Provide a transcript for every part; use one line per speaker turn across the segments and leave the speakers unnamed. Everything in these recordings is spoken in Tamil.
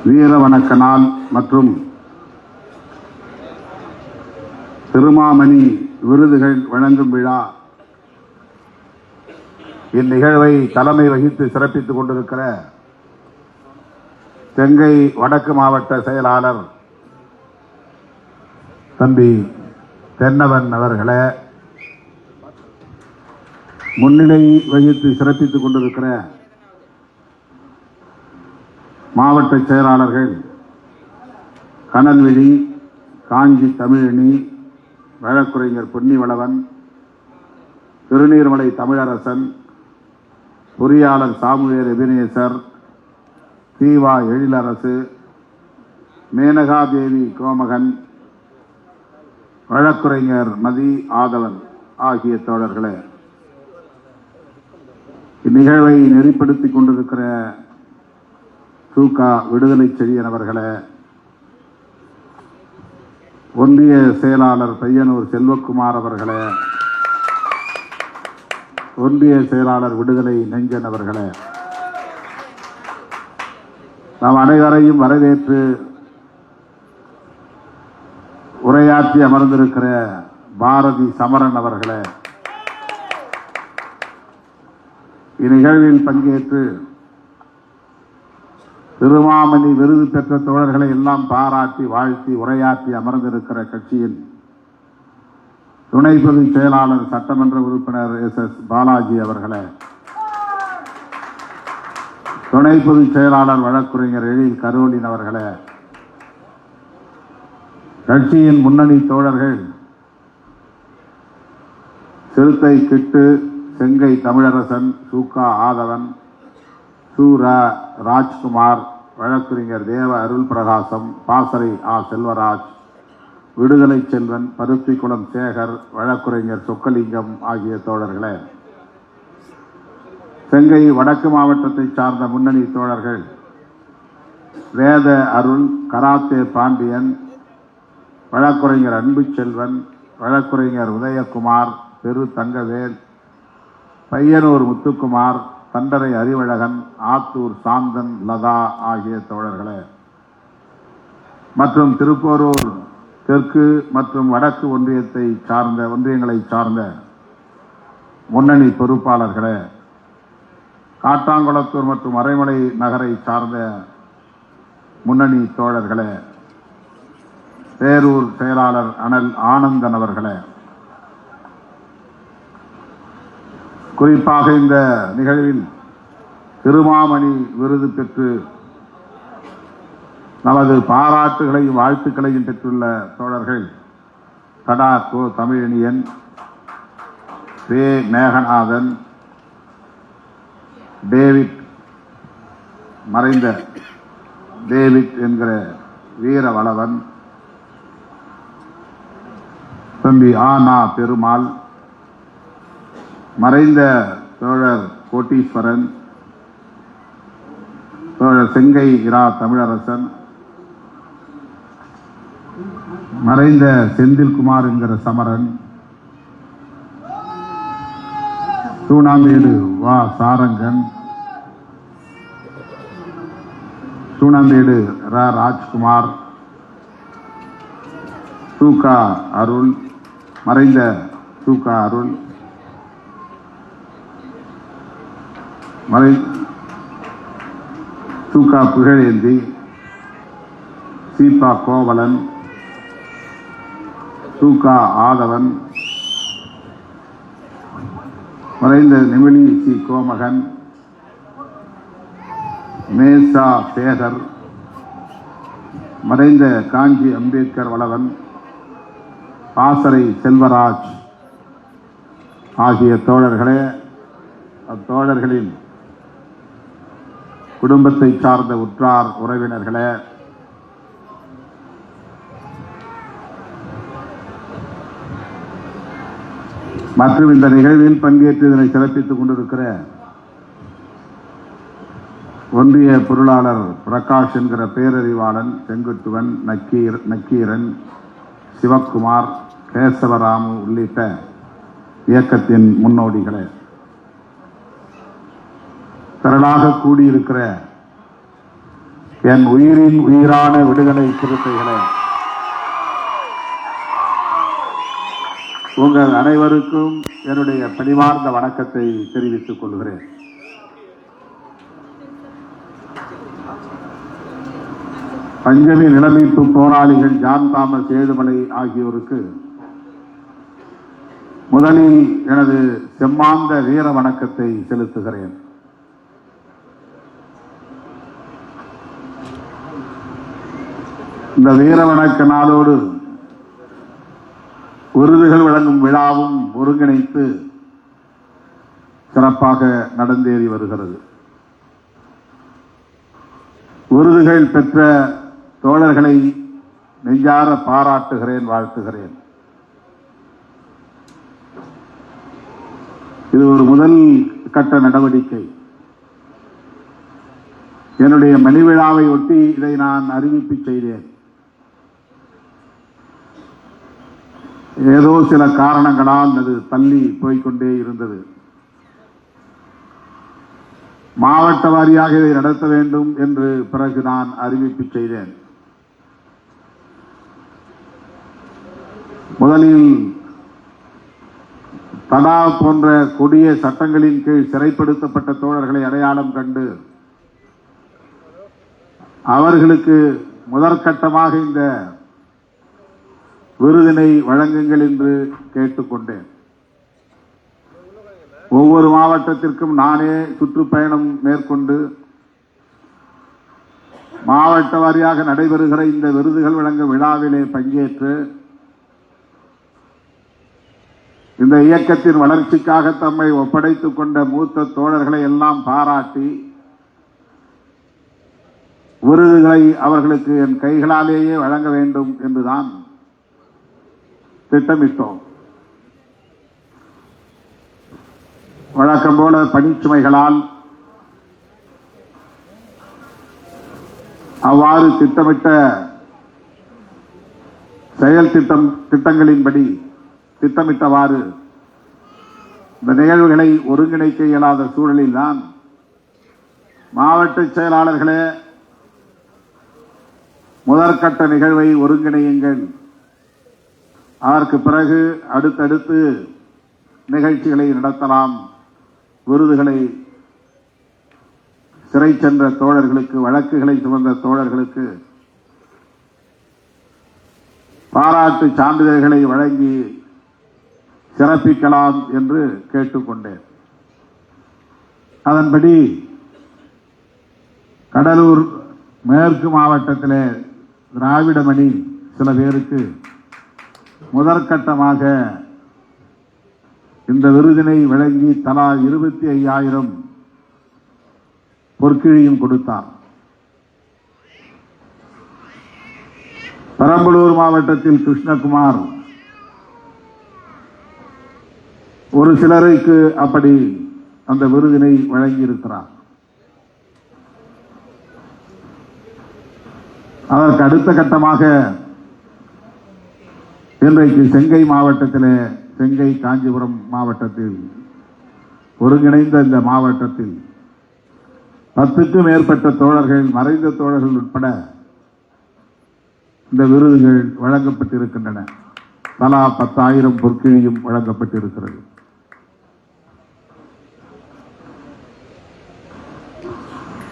வீர வணக்க நாள் மற்றும் திருமாமணி விருதுகள் வழங்கும் விழா இந்நிகழ்வை தலைமை வகித்து சிறப்பித்துக் கொண்டிருக்கிற தெங்கை வடக்கு மாவட்ட செயலாளர் தம்பி தென்னவன் அவர்களே, முன்னிலை வகித்து சிறப்பித்துக் கொண்டிருக்கிற மாவட்ட செயலாளர்கள் கனல்விழி, காஞ்சி தமிழணி, வழக்குரைஞர் பொன்னிவளவன், திருநீர்மலை தமிழரசன், பொறியாளர் சாமுவேல் எபினேசர், தீவா எழிலரசு, மேனகாதேவி கோமகன், வழக்குரைஞர் மதி ஆதவன் ஆகிய தோழர்களே, இந்நிகழ்வை நெறிப்படுத்திக் கொண்டிருக்கிற சூகா விடுதலை செழியன் அவர்களே, ஒன்றிய செயலாளர் பையனூர் செல்வக்குமார் அவர்களே, ஒன்றிய செயலாளர் விடுதலை நெஞ்சன் அவர்களே, நாம் அனைவரையும் வரவேற்று உரையாற்றி அமர்ந்திருக்கிற பாரதி சமரன் அவர்களே, இந்நிகழ்வில் பங்கேற்று திருமாமணி விருது பெற்ற தோழர்களை எல்லாம் பாராட்டி வாழ்த்தி உரையாற்றி அமர்ந்திருக்கிற கட்சியின் துணை பொதுச் செயலாளர் சட்டமன்ற உறுப்பினர் எஸ் பாலாஜி அவர்களே, துணை பொதுச் செயலாளர் வழக்குரைஞர் எழில் கரோலின் அவர்களே, கட்சியின் முன்னணி தோழர்கள் சிறுத்தை கிட்டு, செங்கை தமிழரசன், சூகா ஆதவன், சூரா ராஜ்குமார், வழக்குரைஞர் தேவ அருள் பிரகாசம், பாசறை ஆ செல்வராஜ், விடுதலை செல்வன், பருத்திக்குளம் சேகர், வழக்குரைஞர் சொக்கலிங்கம் ஆகிய தோழர்களே, செங்கை வடக்கு மாவட்டத்தை சார்ந்த முன்னணி தோழர்கள் வேத அருள், கராத்தே பாண்டியன், வழக்குரைஞர் அன்பு செல்வன், வழக்குரைஞர் உதயகுமார், பெரு தங்கவேல், பையனூர் முத்துக்குமார், தண்டரை அறிவழகன், ஆத்தூர் சாந்தன், லதா ஆகிய தோழர்களே, மற்றும் திருப்போரூர் தெற்கு மற்றும் வடக்கு ஒன்றியங்களை சார்ந்த முன்னணி பொறுப்பாளர்களே, காட்டாங்குளத்தூர் மற்றும் மறைமலை நகரை சார்ந்த முன்னணி தோழர்களே, பேரூர் செயலாளர் அனல் ஆனந்தன் அவர்களே, குறிப்பாக இந்த நிகழ்வில் திருமாமணி விருது பெற்று நமது பாராட்டுகளையும் வாழ்த்துக்களையும் பெற்றுள்ள தோழர்கள் கடா கோ தமிழனியன், பே மேகநாதன், டேவிட், மறைந்த டேவிட் என்கிற வீரவளவன், தம்பி ஆனா பெருமாள், மறைந்த தோழர் கோட்டீஸ்வரன், தோழர் செங்கை இரா தமிழரசன், மறைந்த செந்தில்குமார் என்கிற சமரன், சூனாம்பேடு வா சாரங்கன், சூனாம்பேடு ரா ராஜ்குமார், சூகா அருள், மறைந்த சூகா அருள், சூகா புகழேந்தி, சீபா கோவலன், சூகா ஆதவன், மறைந்த நிமிலி சி கோமகன், மேசா சேகர், மறைந்த காஞ்சி அம்பேத்கர் வளவன், பாசறை செல்வராஜ் ஆகிய தோழர்களே, அத்தோழர்களின் குடும்பத்தை சார்ந்த உற்றார் உறவினர்களே, மற்றும் இந்த நிகழ்வில் பங்கேற்று இதனை சிறப்பித்துக் கொண்டிருக்கிற ஒன்றிய பொருளாளர் பிரகாஷ் என்கிற பேரறிவாளன், செங்குட்டுவன், நக்கீரன், சிவக்குமார், கேசவராமு உள்ளிட்ட இயக்கத்தின் முன்னோடிகளே, திரளாக கூடியிருக்கிற என் உயிரின் உயிரான விடுதலை சிறுத்தைகளே, உங்கள் அனைவருக்கும் என்னுடைய பணிவார்ந்த வணக்கத்தை தெரிவித்துக் கொள்கிறேன். பஞ்சமி நிலமீட்பு போராளிகள் ஜான் தாமஸ் ஏழுமலை ஆகியோருக்கு முதலில் எனது செம்மாந்த வீர வணக்கத்தை செலுத்துகிறேன். இந்த வீர வணக்க நாளோடு விருதுகள் வழங்கும் விழாவும் ஒருங்கிணைத்து சிறப்பாக நடந்தேறி வருகிறது. விருதுகள் பெற்ற தோழர்களை நெஞ்சார பாராட்டுகிறேன், வாழ்த்துகிறேன். இது ஒரு முதல் கட்ட நடவடிக்கை. என்னுடைய மணிவிழாவை ஒட்டி இதை நான் அறிவிப்பு செய்தேன். ஏதோ சில காரணங்களால் அது தள்ளி போய்கொண்டே இருந்தது. மாவட்ட வாரியாக இதை நடத்த வேண்டும் என்று பிறகு நான் அறிவிப்பு செய்தேன். முதலில் தடா போன்ற கொடிய சட்டங்களின் கீழ் சிறைப்படுத்தப்பட்ட தோழர்களை அடையாளம் கண்டு அவர்களுக்கு முதற்கட்டமாக இந்த விருதினை வழங்குங்கள் என்று கேட்டுக்கொண்டேன். ஒவ்வொரு மாவட்டத்திற்கும் நானே சுற்றுப்பயணம் மேற்கொண்டு மாவட்ட வாரியாக நடைபெறுகிற இந்த விருதுகள் வழங்கும் விழாவிலே பங்கேற்று இந்த இயக்கத்தின் வளர்ச்சிக்காக தம்மை ஒப்படைத்துக் கொண்ட மூத்த தோழர்களை எல்லாம் பாராட்டி விருதுகளை அவர்களுக்கு என் கைகளாலேயே வழங்க வேண்டும் என்றுதான் திட்டமிட்டோம். வழக்கம் போல பணிச்சுமைகளால் அவ்வாறு திட்டமிட்ட செயல் திட்டங்களின்படி திட்டமிட்டவாறு இந்த நிகழ்வுகளை ஒருங்கிணைக்க இயலாத சூழலில் தான் மாவட்ட செயலாளர்களே முதற்கட்ட நிகழ்வை ஒருங்கிணையுங்கள், அதற்கு பிறகு அடுத்தடுத்து நிகழ்ச்சிகளை நடத்தலாம், விருதுகளை சிறை சென்ற தோழர்களுக்கு, வழக்குகளை சுமந்த தோழர்களுக்கு பாராட்டு சான்றிதழ்களை வழங்கி சிறப்பிக்கலாம் என்று கேட்டுக்கொண்டேன். அதன்படி கடலூர் மேற்கு மாவட்டத்திலே திராவிடமணி சில பேருக்கு முதற்கட்டமாக இந்த விருதினை வழங்கி தலா 25,000 பொற்கிழியும் கொடுத்தார். பெரம்பலூர் மாவட்டத்தில் கிருஷ்ணகுமார் ஒரு சிலருக்கு அப்படி அந்த விருதினை வழங்கியிருக்கிறார். அதற்கு அடுத்த கட்டமாக இன்றைக்கு செங்கை மாவட்டத்திலே, செங்கை காஞ்சிபுரம் மாவட்டத்தில் ஒருங்கிணைந்த இந்த மாவட்டத்தில் 10க்கும் மேற்பட்ட தோழர்கள், மறைந்த தோழர்கள் உட்பட இந்த விருதுகள் வழங்கப்பட்டிருக்கின்றன. தலா 10,000 பொற்கிழியும் வழங்கப்பட்டிருக்கிறது.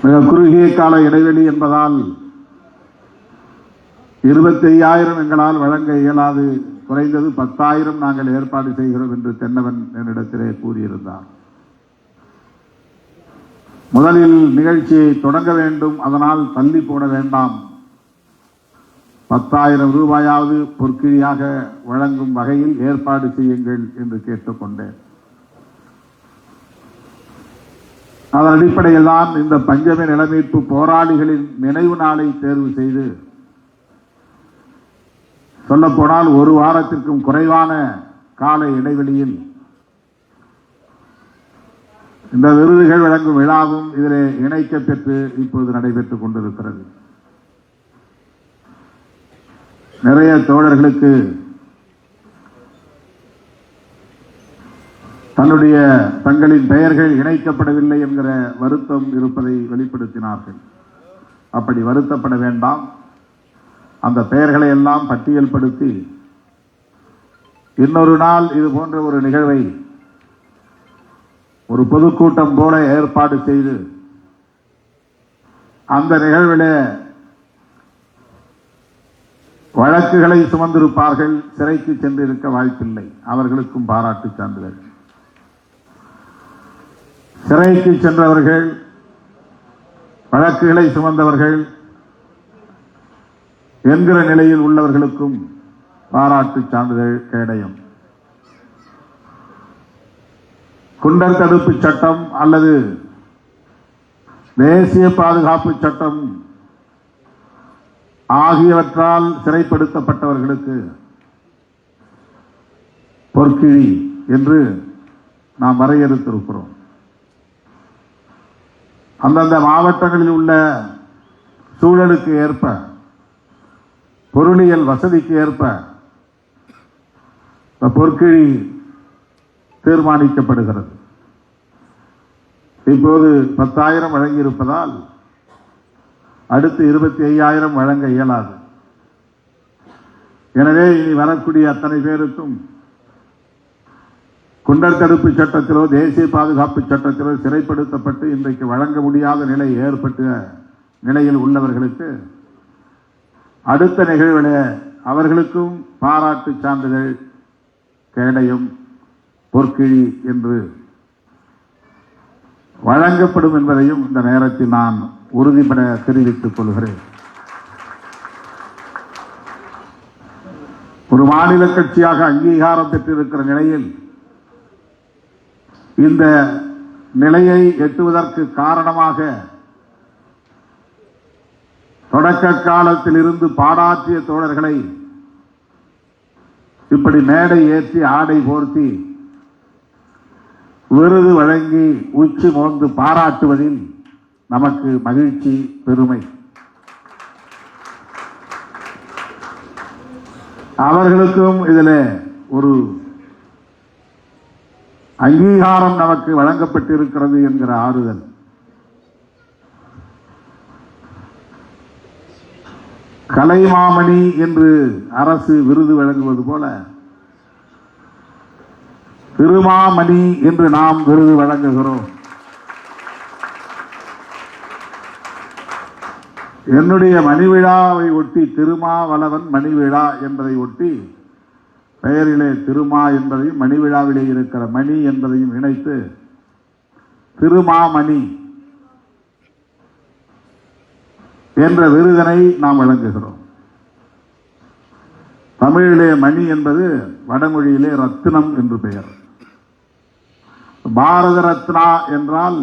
மிக குறுகிய கால இடைவெளி என்பதால் 25,000 எங்களால் வழங்க இயலாது, குறைந்தது 10,000 நாங்கள் ஏற்பாடு செய்கிறோம் என்று தென்னவன் என்னிடத்திலே கூறியிருந்தார். முதலில் நிகழ்ச்சியை தொடங்க வேண்டும், அதனால் தள்ளி போட வேண்டாம், 10,000 ரூபாயாவது பொற்கிழியாக வழங்கும் வகையில் ஏற்பாடு செய்யுங்கள் என்று கேட்டுக்கொண்டேன். அதன் அடிப்படையில் தான் இந்த பஞ்சமி நிலமீட்பு போராளிகளின் நினைவு நாளை தேர்வு செய்து, சொல்லப்போனால் ஒரு வாரத்திற்கும் குறைவான கால இடைவெளியில் இந்த விருதுகள் வழங்கும் விழாவும் இதிலே இணைக்க பெற்று இப்போது நடைபெற்றுக் கொண்டிருக்கிறது. நிறைய தோழர்களுக்கு தங்களின் பெயர்கள் இணைக்கப்படவில்லை என்கிற வருத்தம் இருப்பதை வெளிப்படுத்தினார்கள். அப்படி வருத்தப்பட வேண்டாம். அந்த பெயர்களை எல்லாம் பட்டியல்படுத்தி இன்னொரு நாள் இது போன்ற ஒரு நிகழ்வை ஒரு பொதுக்கூட்டம் போல ஏற்பாடு செய்து அந்த நிகழ்விலே வழக்குகளை சுமந்திருப்பார்கள், சிறைக்கு சென்றிருக்க வாய்ப்பில்லை. அவர்களுக்கும் பாராட்டு சான்றிதழ். சிறைக்கு சென்றவர்கள், வழக்குகளை சுமந்தவர்கள் என்கிற நிலையில் உள்ளவர்களுக்கும் பாராட்டு சான்றிதழ் கேடயம். குண்டர் தடுப்பு சட்டம் அல்லது தேசிய பாதுகாப்பு சட்டம் ஆகியவற்றால் சிறைப்படுத்தப்பட்டவர்களுக்கு பொற்கிழி என்று நாம் வரையறுத்திருக்கிறோம். அந்தந்த மாவட்டங்களில் உள்ள சூழலுக்கு ஏற்ப, பொருளியல் வசதிக்கு ஏற்ப பொற்கிழி தீர்மானிக்கப்படுகிறது. இப்போது 10,000 வழங்கியிருப்பதால் அடுத்து 25,000 வழங்க இயலாது. எனவே இனி வரக்கூடிய அத்தனை பேருக்கும் குண்டர் தடுப்பு சட்டத்திலோ தேசிய பாதுகாப்பு சட்டத்திலோ சிறைப்படுத்தப்பட்டு இன்றைக்கு வழங்க முடியாத நிலை ஏற்பட்ட நிலையில் உள்ளவர்களுக்கு அடுத்த நிகழ்வில் அவர்களுக்கும் பாராட்டு சான்றிதழ் கேடயம் பொற்கிழி என்று வழங்கப்படும் என்பதையும் இந்த நேரத்தில் நான் உறுதிபட தெரிவித்துக் கொள்கிறேன். ஒரு மாநில கட்சியாக அங்கீகாரம் பெற்றிருக்கிற நிலையில் இந்த நிலையை எட்டுவதற்கு காரணமாக தொடக்க காலத்தில் இருந்து பாடாற்றிய தோழர்களை இப்படி மேடை ஏற்றி ஆடை போர்த்தி விருது வழங்கி உச்சி மோந்து பாராட்டுவதில் நமக்கு மகிழ்ச்சி, பெருமை. அவர்களுக்கும் இதில் ஒரு அங்கீகாரம் நமக்கு வழங்கப்பட்டிருக்கிறது என்கிற ஆறுதல். கலைமாமணி என்று அரசு விருது வழங்குவது போல திருமாமணி என்று நாம் விருது வழங்குகிறோம். என்னுடைய மணி விழாவை ஒட்டி திருமாவளவன் மணி விழா என்பதை ஒட்டி பெயரிலே திருமா என்பதையும் மணி விழாவிலே இருக்கிற மணி என்பதையும் இணைத்து திருமாமணி என்ற விருதினை நாம் வழங்குகிறோம். தமிழிலே மணி என்பது வடமொழியிலே ரத்தினம் என்று பெயர். பாரத ரத்னா என்றால்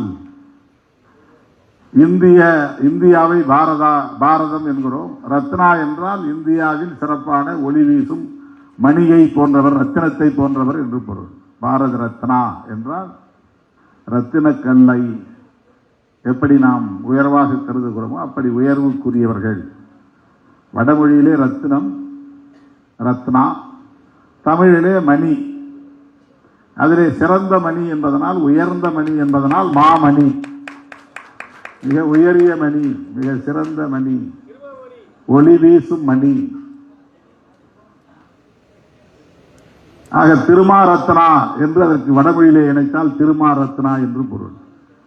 இந்தியாவை பாரதம் என்கிறோம். ரத்னா என்றால் இந்தியாவின் சிறப்பான ஒளி வீசும் மணியை போன்றவர், ரத்தினத்தை போன்றவர் என்று பொருள். பாரத ரத்னா என்றால் ரத்தின கல்லை எப்படி நாம் உயர்வாக கருதுகிறோமோ அப்படி உயர்வுக்குரியவர்கள். வடமொழியிலே ரத்தினம், ரத்னா, தமிழிலே மணி. அதிலே சிறந்த மணி என்பதனால், உயர்ந்த மணி என்பதனால் மாமணி. மிக உயரிய மணி, மிக சிறந்த மணி, ஒளி வீசும் மணி. ஆக திருமா ரத்னா என்று அதற்கு வடமொழியிலே இணைத்தால் திருமா ரத்னா என்று பொருள்.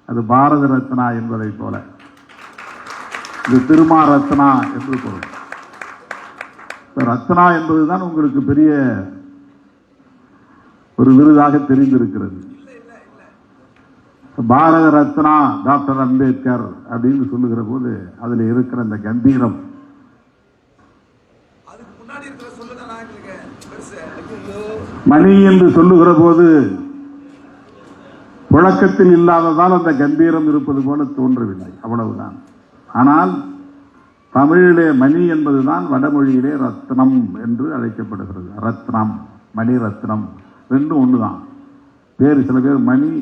அது பாரத ரத்னா என்பதை போல இது திருமா ரத்னா என்று பொருள். ரத்னா என்பதுதான் உங்களுக்கு பெரிய ஒரு விருதாக தெரிந்திருக்கிறது. பாரத ரத்னா டாக்டர் அம்பேத்கர் அப்படின்னு சொல்லுகிற போது அதில் இருக்கிற அந்த கம்பீரம், மணி என்று சொல்லுகிற போது புழக்கத்தில் இல்லாததால் அந்த கம்பீரம் இருப்பது போல தோன்றவில்லை, அவ்வளவுதான். ஆனால் தமிழிலே மணி என்பதுதான் வடமொழியிலே ரத்னம் என்று அழைக்கப்படுகிறது. ரத்னம், மணி ரத்னம் ரெண்டும் ஒண்ணுதான். பேரு சில பேர் மணி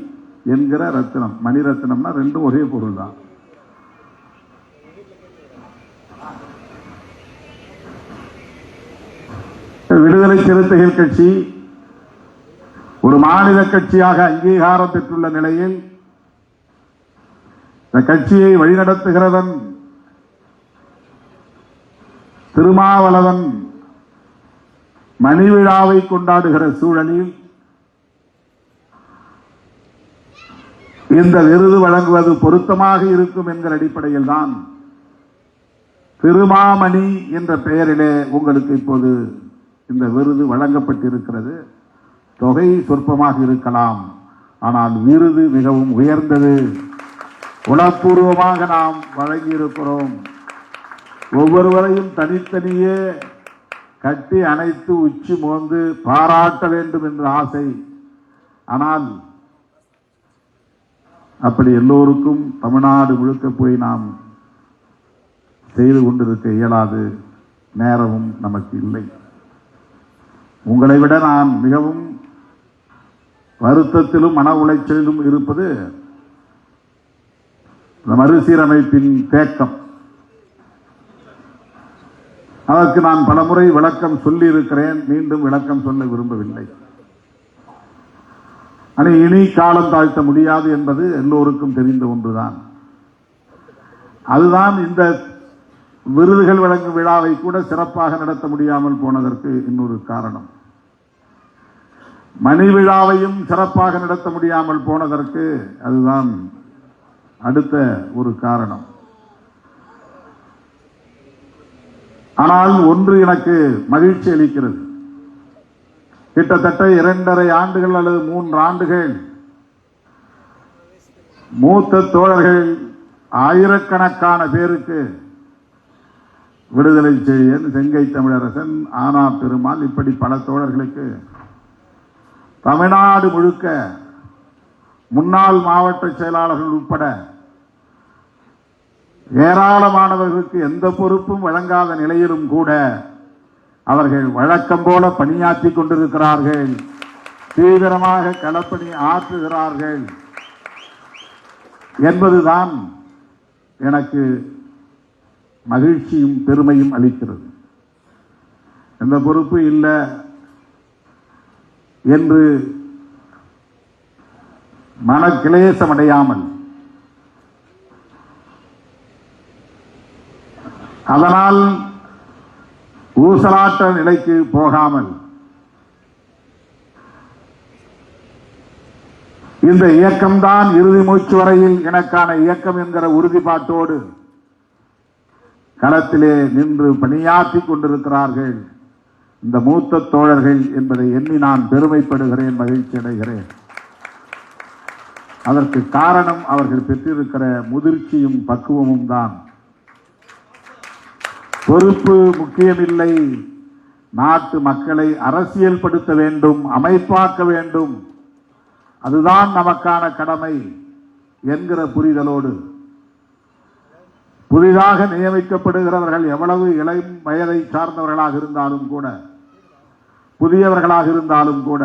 என்கிற ரத்னம், மணி ரத்னம்னா ரெண்டும் ஒரே பொருள் தான். விடுதலை சிறுத்தைகள் கட்சி ஒரு மாநில கட்சியாக அங்கீகாரம் பெற்றுள்ள நிலையில் இந்த கட்சியை வழிநடத்துகிறவன் திருமாவளவன் மணி விழாவை கொண்டாடுகிற சூழலில் இந்த விருது வழங்குவது பொருத்தமாக இருக்கும் என்கிற அடிப்படையில் தான் திருமாமணி என்ற பெயரிலே உங்களுக்கு இப்போது இந்த விருது வழங்கப்பட்டிருக்கிறது. தொகை சொற்பமாக இருக்கலாம், ஆனால் விருது மிகவும் உயர்ந்தது. உளப்பூர்வமாக நாம் வழங்கியிருக்கிறோம். ஒவ்வொருவரையும் தனித்தனியே கட்டி அணைத்து உச்சி மோந்து பாராட்ட வேண்டும் என்ற ஆசை. ஆனால் அப்படி எல்லோருக்கும் தமிழ்நாடு முழுக்க போய் நாம் செய்து கொண்டிருக்க இயலாது, நேரமும் நமக்கு இல்லை. உங்களை விட நான் மிகவும் வருத்தத்திலும் மன உளைச்சலிலும் இருப்பது மறுசீரமைப்பின் தேக்கம். அதற்கு நான் பலமுறை விளக்கம் சொல்லி இருக்கிறேன், மீண்டும் விளக்கம் சொல்ல விரும்பவில்லை. ஆனால் இனி காலம் தாழ்த்த முடியாது என்பது எல்லோருக்கும் தெரிந்த ஒன்றுதான். அதுதான் இந்த விருதுகள் வழங்கும் விழாவை கூட சிறப்பாக நடத்த முடியாமல் போனதற்கு இன்னொரு காரணம். மணி விழாவையும் சிறப்பாக நடத்த முடியாமல் போனதற்கு அதுதான் அடுத்த ஒரு காரணம். ஆனால் ஒன்று எனக்கு மகிழ்ச்சி அளிக்கிறது. கிட்டத்தட்ட 2.5 ஆண்டுகள் அல்லது 3 ஆண்டுகள் மூத்த தோழர்கள் ஆயிரக்கணக்கான பேருக்கு விடுதலை செய்யன், செங்கை தமிழரசன், ஆனா பெருமாள், இப்படி பல தோழர்களுக்கு தமிழ்நாடு முழுக்க முன்னாள் மாவட்ட செயலாளர்கள் உட்பட ஏராளமானவர்களுக்கு எந்த பொறுப்பும் வழங்காத நிலையிலும் கூட அவர்கள் வழக்கம் போல பணியாற்றி கொண்டிருக்கிறார்கள், தீவிரமாக களப்பணி ஆற்றுகிறார்கள் என்பதுதான் எனக்கு மகிழ்ச்சியும் பெருமையும் அளிக்கிறது. எந்த பொறுப்பு இல்லை என்று மனக்கிளேசம் அடையாமல், அதனால் ஊசலாட்ட நிலைக்கு போகாமல், இந்த இயக்கம்தான் இறுதி மூச்சு வரையில் எனக்கான இயக்கம் என்கிற உறுதிப்பாட்டோடு களத்திலே நின்று பணியாற்றி கொண்டிருக்கிறார்கள் இந்த மூத்த தோழர்கள் என்பதை எண்ணி நான் பெருமைப்படுகிறேன், மகிழ்ச்சி அடைகிறேன். அதற்கு காரணம் அவர்கள் பெற்றிருக்கிற முதிர்ச்சியும் பக்குவமும் தான். பொறுப்பு முக்கியமில்லை, நாட்டு மக்களை அரசியல் படுத்த வேண்டும், அமைப்பாக்க வேண்டும், அதுதான் நமக்கான கடமை என்கிற புரிதலோடு புதிதாக நியமிக்கப்படுகிறவர்கள் எவ்வளவு இளம் வயதை சார்ந்தவர்களாக இருந்தாலும் கூட, புதியவர்களாக இருந்தாலும் கூட,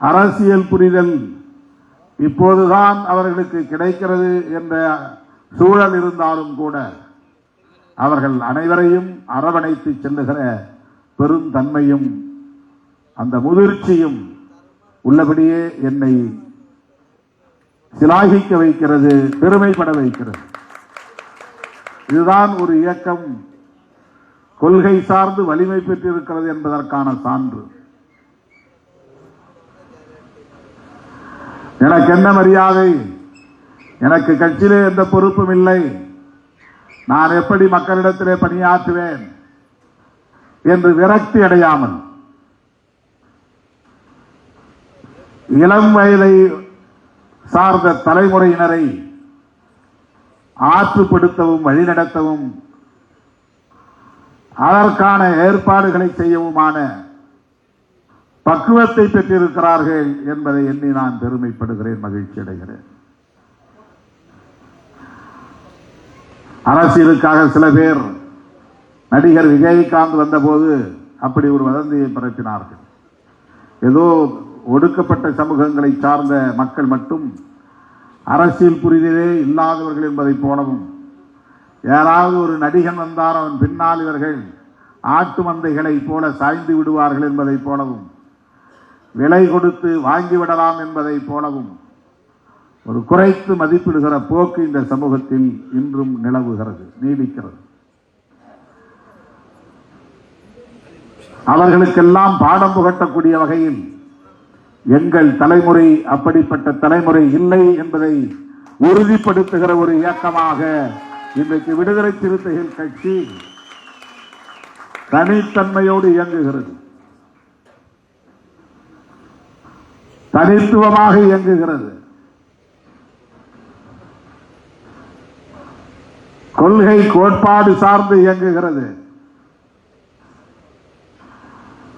அரசியல் புரிதல் இப்போதுதான் அவர்களுக்கு கிடைக்கிறது என்ற சூழல் இருந்தாலும் கூட அவர்கள் அனைவரையும் அரவணைத்து செல்லுகிற பெருந்தன்மையும் அந்த முதிர்ச்சியும் உள்ளபடியே என்னை சிலாகிக்க வைக்கிறது, பெருமைப்பட வைக்கிறது. இதுதான் ஒரு இயக்கம் கொள்கை சார்ந்து வலிமை பெற்றிருக்கிறது என்பதற்கான சான்று. எனக்கு என்ன மரியாதை, எனக்கு கட்சியிலே எந்த பொறுப்பும் இல்லை, நான் எப்படி மக்களிடத்திலே பணியாற்றுவேன் என்று விரக்தி அடையாமல், இளம் வயதை சார்ந்த தலைமுறையினரை ஆற்றுப்படுத்தவும் வழிநடத்தவும் அதற்கான ஏற்பாடுகளை செய்யவுமான பக்குவத்தை பெற்றிருக்கிறார்கள் என்பதை எண்ணி நான் பெருமைப்படுகிறேன், மகிழ்ச்சி அடைகிறேன். அரசியலுக்காக சில பேர் நடிகர் விஜயகாந்த் வந்தபோது அப்படி ஒரு வதந்தியை பரப்பினார்கள். ஏதோ ஒடுக்கப்பட்ட சமூகங்களை சார்ந்த மக்கள் மட்டும் அரசியல் புரிதலே இல்லாதவர்கள் என்பதை போலவும், யாராவது ஒரு நடிகன் வந்தார் அவன் பின்னால் இவர்கள் ஆட்டு மந்தைகளை போல சாய்ந்து விடுவார்கள் என்பதை போலவும், விலை கொடுத்து வாங்கிவிடலாம் என்பதை போலவும் ஒரு குறைத்து மதிப்பிடுகிற போக்கு இந்த சமூகத்தில் இன்றும் நிலவுகிறது, நீடிக்கிறது. அவர்களுக்கெல்லாம் பாடம் புகட்டக்கூடிய வகையில் எங்கள் தலைமுறை அப்படிப்பட்ட தலைமுறை இல்லை என்பதை உறுதிப்படுத்துகிற ஒரு இயக்கமாக இன்றைக்கு விடுதலை சிறுத்தைகள் கட்சி தனித்தன்மையோடு இயங்குகிறது, தனித்துவமாக இயங்குகிறது. கொள்கை கோட்பாடு சார்ந்து இயங்குகிறது.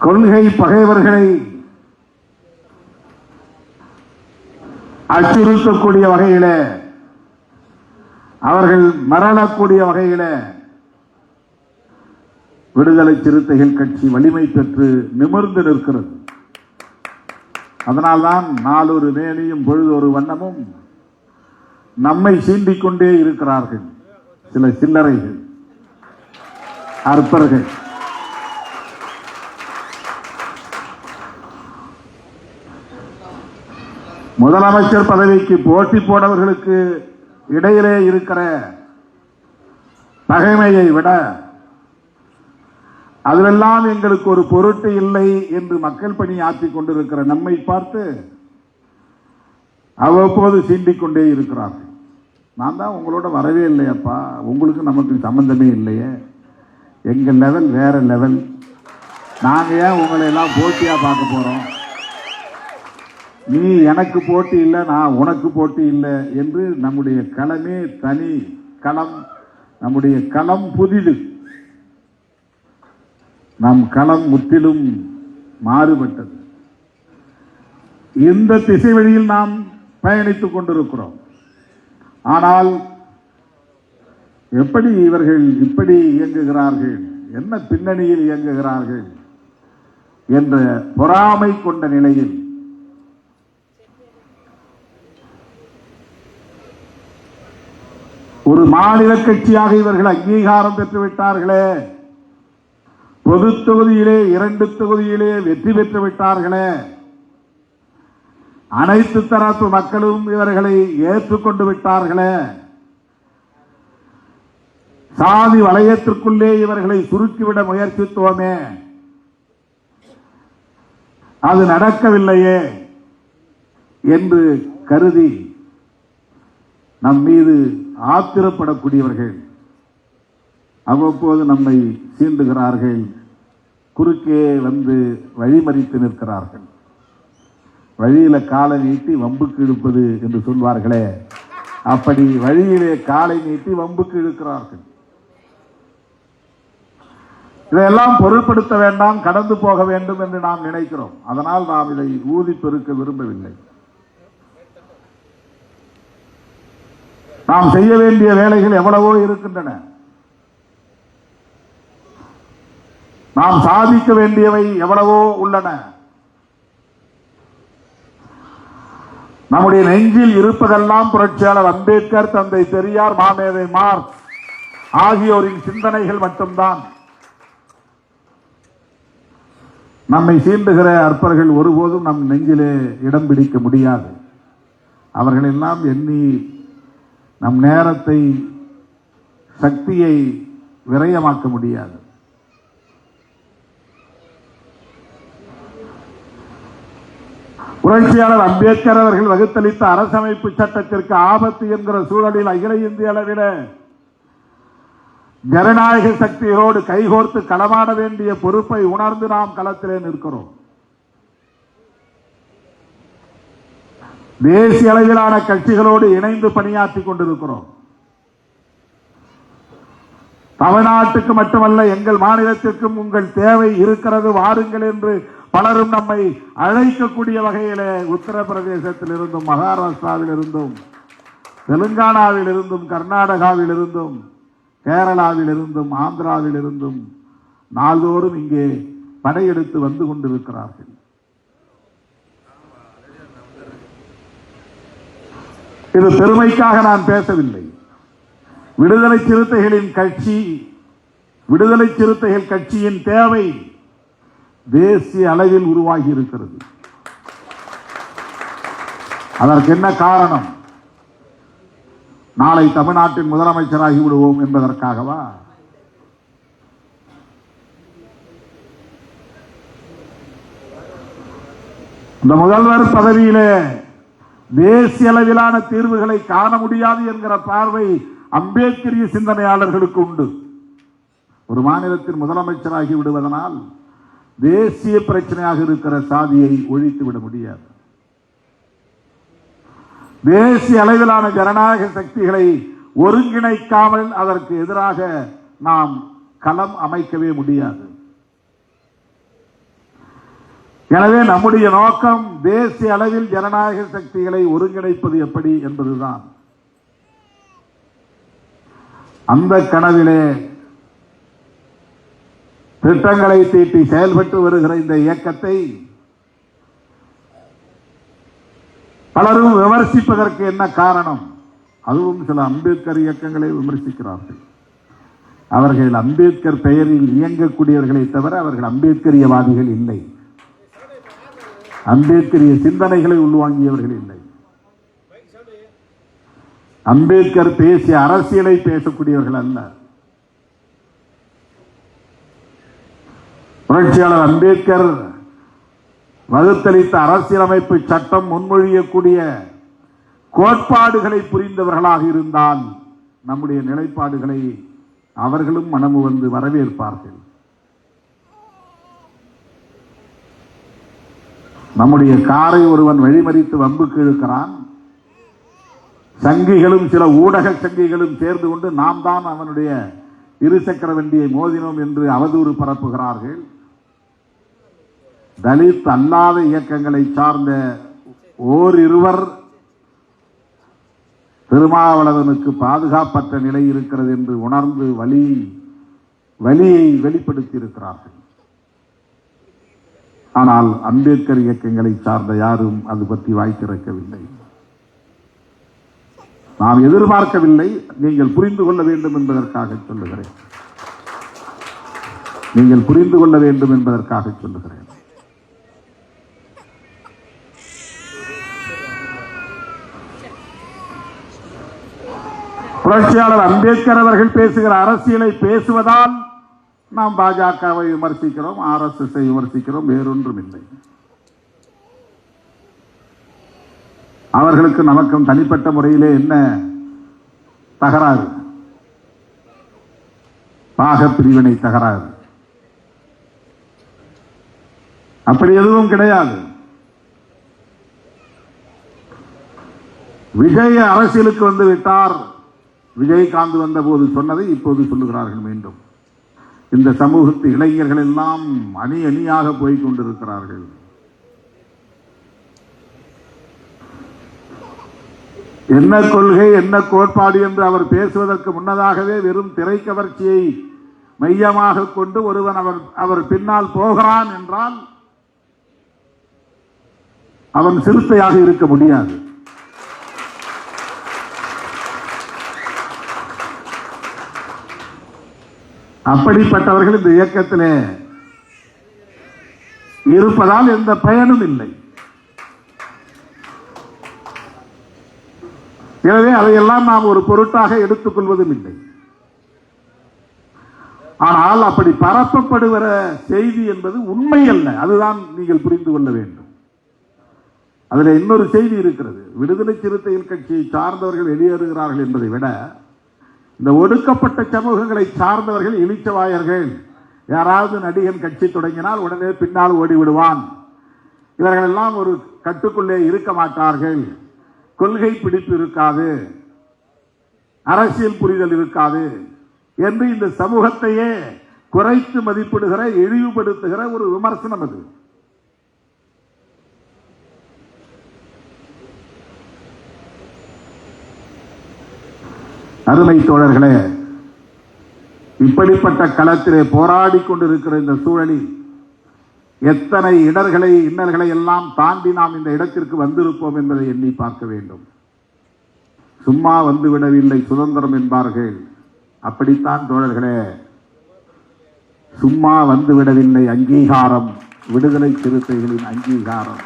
கொள்கை பகைவர்களை அச்சுறுத்தக்கூடிய வகையில, அவர்கள் மரணக்கூடிய வகையில விடுதலை சிறுத்தைகள் கட்சி வலிமை பெற்று நிமிர்ந்து நிற்கிறது. அதனால்தான் நாளொரு மேனியும் பொழுதொரு வண்ணமும் நம்மை சீண்டிக் கொண்டே இருக்கிறார்கள் சில சில்லறைகள், அற்பர்கள். முதலமைச்சர் பதவிக்கு போட்டி போனவர்களுக்கு இடையிலே இருக்கிற பகைமையை விட அதிலெல்லாம் எங்களுக்கு ஒரு பொருட்டு இல்லை என்று மக்கள் பணி ஆற்றிக் கொண்டிருக்கிற நம்மை பார்த்து அவ்வப்போது சீண்டிக் கொண்டே இருக்கிறார்கள். நான் தான் உங்களோட வரவே இல்லையப்பா, உங்களுக்கு நமக்கு சம்பந்தமே இல்லையே, எங்க லெவல் வேற லெவல், நாங்க ஏன் உங்களை எல்லாம் போட்டியா பார்க்க போறோம், நீ எனக்கு போட்டி இல்லை நான் உனக்கு போட்டி இல்லை என்று நம்முடைய களமே தனி களம், நம்முடைய களம் புதிது, நம் களம் முற்றிலும் மாறுபட்டது. இந்த திசை வழியில் நாம் பயணித்துக் கொண்டிருக்கிறோம். ஆனால் எப்படி இவர்கள் இப்படி இயங்குகிறார்கள், என்ன பின்னணியில் இயங்குகிறார்கள் என்ற பொறாமை கொண்ட நிலையில் ஒரு மாநில கட்சியாக இவர்கள் அங்கீகாரம் பெற்றுவிட்டார்களே, பொது தொகுதியிலே 2 தொகுதியிலே வெற்றி பெற்று விட்டார்களே, அனைத்து தரப்பு மக்களும் இவர்களை ஏற்றுக்கொண்டு விட்டார்களே, சாதி வளையத்திற்குள்ளே இவர்களை சுருக்கிவிட முயற்சித்தோமே, அது நடக்கவில்லையே என்று கருதி நம் மீது ஆத்திரப்படக்கூடியவர்கள் அவ்வப்போது நம்மை சீண்டுகிறார்கள், குறுக்கே வந்து வழிமறித்து நிற்கிறார்கள். வழியில காலை நீட்டி வம்புக்கு இழுப்பது என்று சொல்வார்களே, அப்படி வழியிலே காலை நீட்டி வம்புக்கு இழுக்கிறார்கள். இதையெல்லாம் பொருட்படுத்த வேண்டாம், கடந்து போக வேண்டும் என்று நாம் நினைக்கிறோம். அதனால் நாம் இதை ஊதி பெருக்க விரும்பவில்லை. நாம் செய்ய வேண்டிய வேலைகள் எவ்வளவோ இருக்கின்றன, நாம் சாதிக்க வேண்டியவை எவ்வளவோ உள்ளன. நம்முடைய நெஞ்சில் இருப்பதெல்லாம் புரட்சியாளர் அம்பேத்கர், தந்தை பெரியார், மாமேதை மார்க்ஸ் ஆகியோரின் சிந்தனைகள் மட்டும்தான். நம்மை சீண்டுகிற அற்பர்கள் ஒருபோதும் நம் நெஞ்சிலே இடம் பிடிக்க முடியாது. அவர்கள் எல்லாம் எண்ணி நம் நேரத்தை, சக்தியை விரயமாக்க முடியாது. புரட்சியாளர் அம்பேத்கர் அவர்கள் வகுத்தளித்த அரசமைப்பு சட்டத்திற்கு ஆபத்து என்கிற சூழலில் அகில இந்திய அளவில் ஜனநாயக சக்திகளோடு கைகோர்த்து களமாட வேண்டிய பொறுப்பை உணர்ந்து நாம் களத்திலே நிற்கிறோம். தேசிய அளவிலான கட்சிகளோடு இணைந்து பணியாற்றிக் கொண்டிருக்கிறோம். தமிழ்நாட்டுக்கு மட்டுமல்ல, எங்கள் மாநிலத்திற்கும் உங்கள் தேவை இருக்கிறது, வாருங்கள் என்று பலரும் நம்மை அழைக்கக்கூடிய வகையிலே உத்தரப்பிரதேசத்தில் இருந்தும், மகாராஷ்டிராவில் இருந்தும், தெலுங்கானாவில் இருந்தும், கர்நாடகாவில் இருந்தும், கேரளாவில் இருந்தும், ஆந்திராவில் இருந்தும் நாள்தோறும் இங்கே படையெடுத்து வந்து கொண்டிருக்கிறார்கள். இது பெருமைக்காக நான் பேசவில்லை. விடுதலை சிறுத்தைகளின் கட்சி, விடுதலை சிறுத்தைகள் கட்சியின் தேவை தேசிய அளவில் உருவாகி இருக்கிறது. அதற்கு என்ன காரணம்? நாளை தமிழ்நாட்டின் முதலமைச்சராகி விடுவோம் என்பதற்காகவா? இந்த முதல்வர் பதவியிலே தேசிய அளவிலான தீர்வுகளை காண முடியாது என்கிற பார்வை அம்பேத்கரிய சிந்தனையாளர்களுக்கு உண்டு. ஒரு மாநிலத்தின் முதலமைச்சராகி விடுவதனால் தேசிய பிரச்சனையாக இருக்கிற சாதியை ஒழித்துவிட முடியாது. தேசிய அளவிலான ஜனநாயக சக்திகளை ஒருங்கிணைக்காமல் அதற்கு எதிராக நாம் களம் அமைக்கவே முடியாது. எனவே நம்முடைய நோக்கம் தேசிய அளவில் ஜனநாயக சக்திகளை ஒருங்கிணைப்பது எப்படி என்பதுதான். அந்த கனவிலே திட்டங்களை தீட்டி செயல்பட்டு வருகிற இந்த இயக்கத்தை பலரும் விமர்சிப்பதற்கு என்ன காரணம்? அதுவும் சில அம்பேத்கர் இயக்கங்களை விமர்சிக்கிறார்கள். அவர்கள் அம்பேத்கர் பெயரில் இயங்கக்கூடியவர்களை தவிர அவர்கள் அம்பேத்கரியவாதிகள் இல்லை, அம்பேத்கரிய சிந்தனைகளை உள்வாங்கியவர்கள் இல்லை, அம்பேத்கர் பேசிய அரசியலை பேசக்கூடியவர்கள் அல்ல. புரட்சியாளர் அம்பேத்கர் வகுத்தளித்த அரசியலமைப்பு சட்டம் முன்மொழியக்கூடிய கோட்பாடுகளை புரிந்தவர்களாக இருந்தால் நம்முடைய நிலைப்பாடுகளை அவர்களும் மனமு வந்து வரவேற்பார்கள். நம்முடைய காரை ஒருவன் வழிமறித்து வம்புக்கு இழுக்கிறான். சங்கிகளும் சில ஊடக சங்கிகளும் சேர்ந்து கொண்டு நாம் தான் அவனுடைய இருசக்கர வண்டியை மோதினோம் என்று அவதூறு பரப்புகிறார்கள். தலித் அல்லாத இயக்கங்களை சார்ந்த ஓரிருவர் திருமாவளவனுக்கு பாதுகாப்பற்ற நிலை இருக்கிறது என்று உணர்ந்து வலியை வெளிப்படுத்தி இருக்கிறார்கள். ஆனால் அம்பேத்கர் இயக்கங்களை சார்ந்த யாரும் அது பற்றி வாய் திறக்கவில்லை. நாம் எதிர்பார்க்கவில்லை, நீங்கள் புரிந்து கொள்ள வேண்டும் என்பதற்காக சொல்லுகிறேன். நீங்கள் புரிந்து கொள்ள வேண்டும் என்பதற்காக சொல்லுகிறேன். புரட்சியாளர் அம்பேத்கர் அவர்கள் பேசுகிற அரசியலை பேசுவதால் நாம் பாஜகவை விமர்சிக்கிறோம், RSS விமர்சிக்கிறோம், வேறொன்றும் இல்லை. அவர்களுக்கு நமக்கும் தனிப்பட்ட முறையிலே என்ன தகராறு? பாக பிரிவினை தகராறு அப்படி எதுவும் கிடையாது. விஜய் அரசியலுக்கு வந்து விட்டார். விஜயகாந்த் வந்த போது சொன்னதை இப்போது சொல்லுகிறார்கள் மீண்டும். இந்த சமூகத்து இளைஞர்கள் எல்லாம் அணி அணியாக போய் கொண்டிருக்கிறார்கள். என்ன கொள்கை என்ன கோட்பாடு என்று அவர் பேசுவதற்கு முன்னதாகவே வெறும் திரை கவர்ச்சியை மையமாக கொண்டு ஒருவன் அவர் பின்னால் போகிறான் என்றால் அவன் சிறுத்தையாக இருக்க முடியாது. அப்படிப்பட்டவர்கள் இந்த இயக்கத்திலே இருப்பதால் எந்த பயனும் இல்லை. எனவே அதையெல்லாம் நாம் ஒரு பொருட்டாக எடுத்துக் கொள்வதும் இல்லை. ஆனால் அப்படி பரப்பப்படுகிற செய்தி என்பது உண்மை அல்ல. அதுதான் நீங்கள் புரிந்து கொள்ள வேண்டும். அதில் இன்னொரு செய்தி இருக்கிறது. விடுதலை சிறுத்தைகள் கட்சியை சார்ந்தவர்கள் வெளியேறுகிறார்கள் என்பதை விட இந்த ஒடுக்கப்பட்ட சமூகங்களை சார்ந்தவர்கள் இளிச்சவாயர்கள். யாராவது நடிகன் கட்சி தொடங்கினால் உடனே பின்னால் ஓடிவிடுவான். இவர்கள் எல்லாம் ஒரு கட்டுக்குள்ளே இருக்க மாட்டார்கள். கொள்கை பிடிப்பு இருக்காது, அரசியல் புரிதல் இருக்காது என்று இந்த சமூகத்தையே குறைத்து மதிப்பிடுகிற, இழிவுபடுத்துகிற ஒரு விமர்சனம் அது. அருமை தோழர்களே, இப்படிப்பட்ட களத்திலே போராடி கொண்டிருக்கிற இந்த சூழலில் எத்தனை இடர்களை இன்னல்களை எல்லாம் தாண்டி நாம் இந்த இடத்திற்கு வந்திருப்போம் என்பதை எண்ணி பார்க்க வேண்டும். சும்மா வந்துவிடவில்லை சுதந்திரம் என்பார்கள். அப்படித்தான் தோழர்களே, சும்மா வந்துவிடவில்லை அங்கீகாரம், விடுதலை சிறுத்தைகளின் அங்கீகாரம்.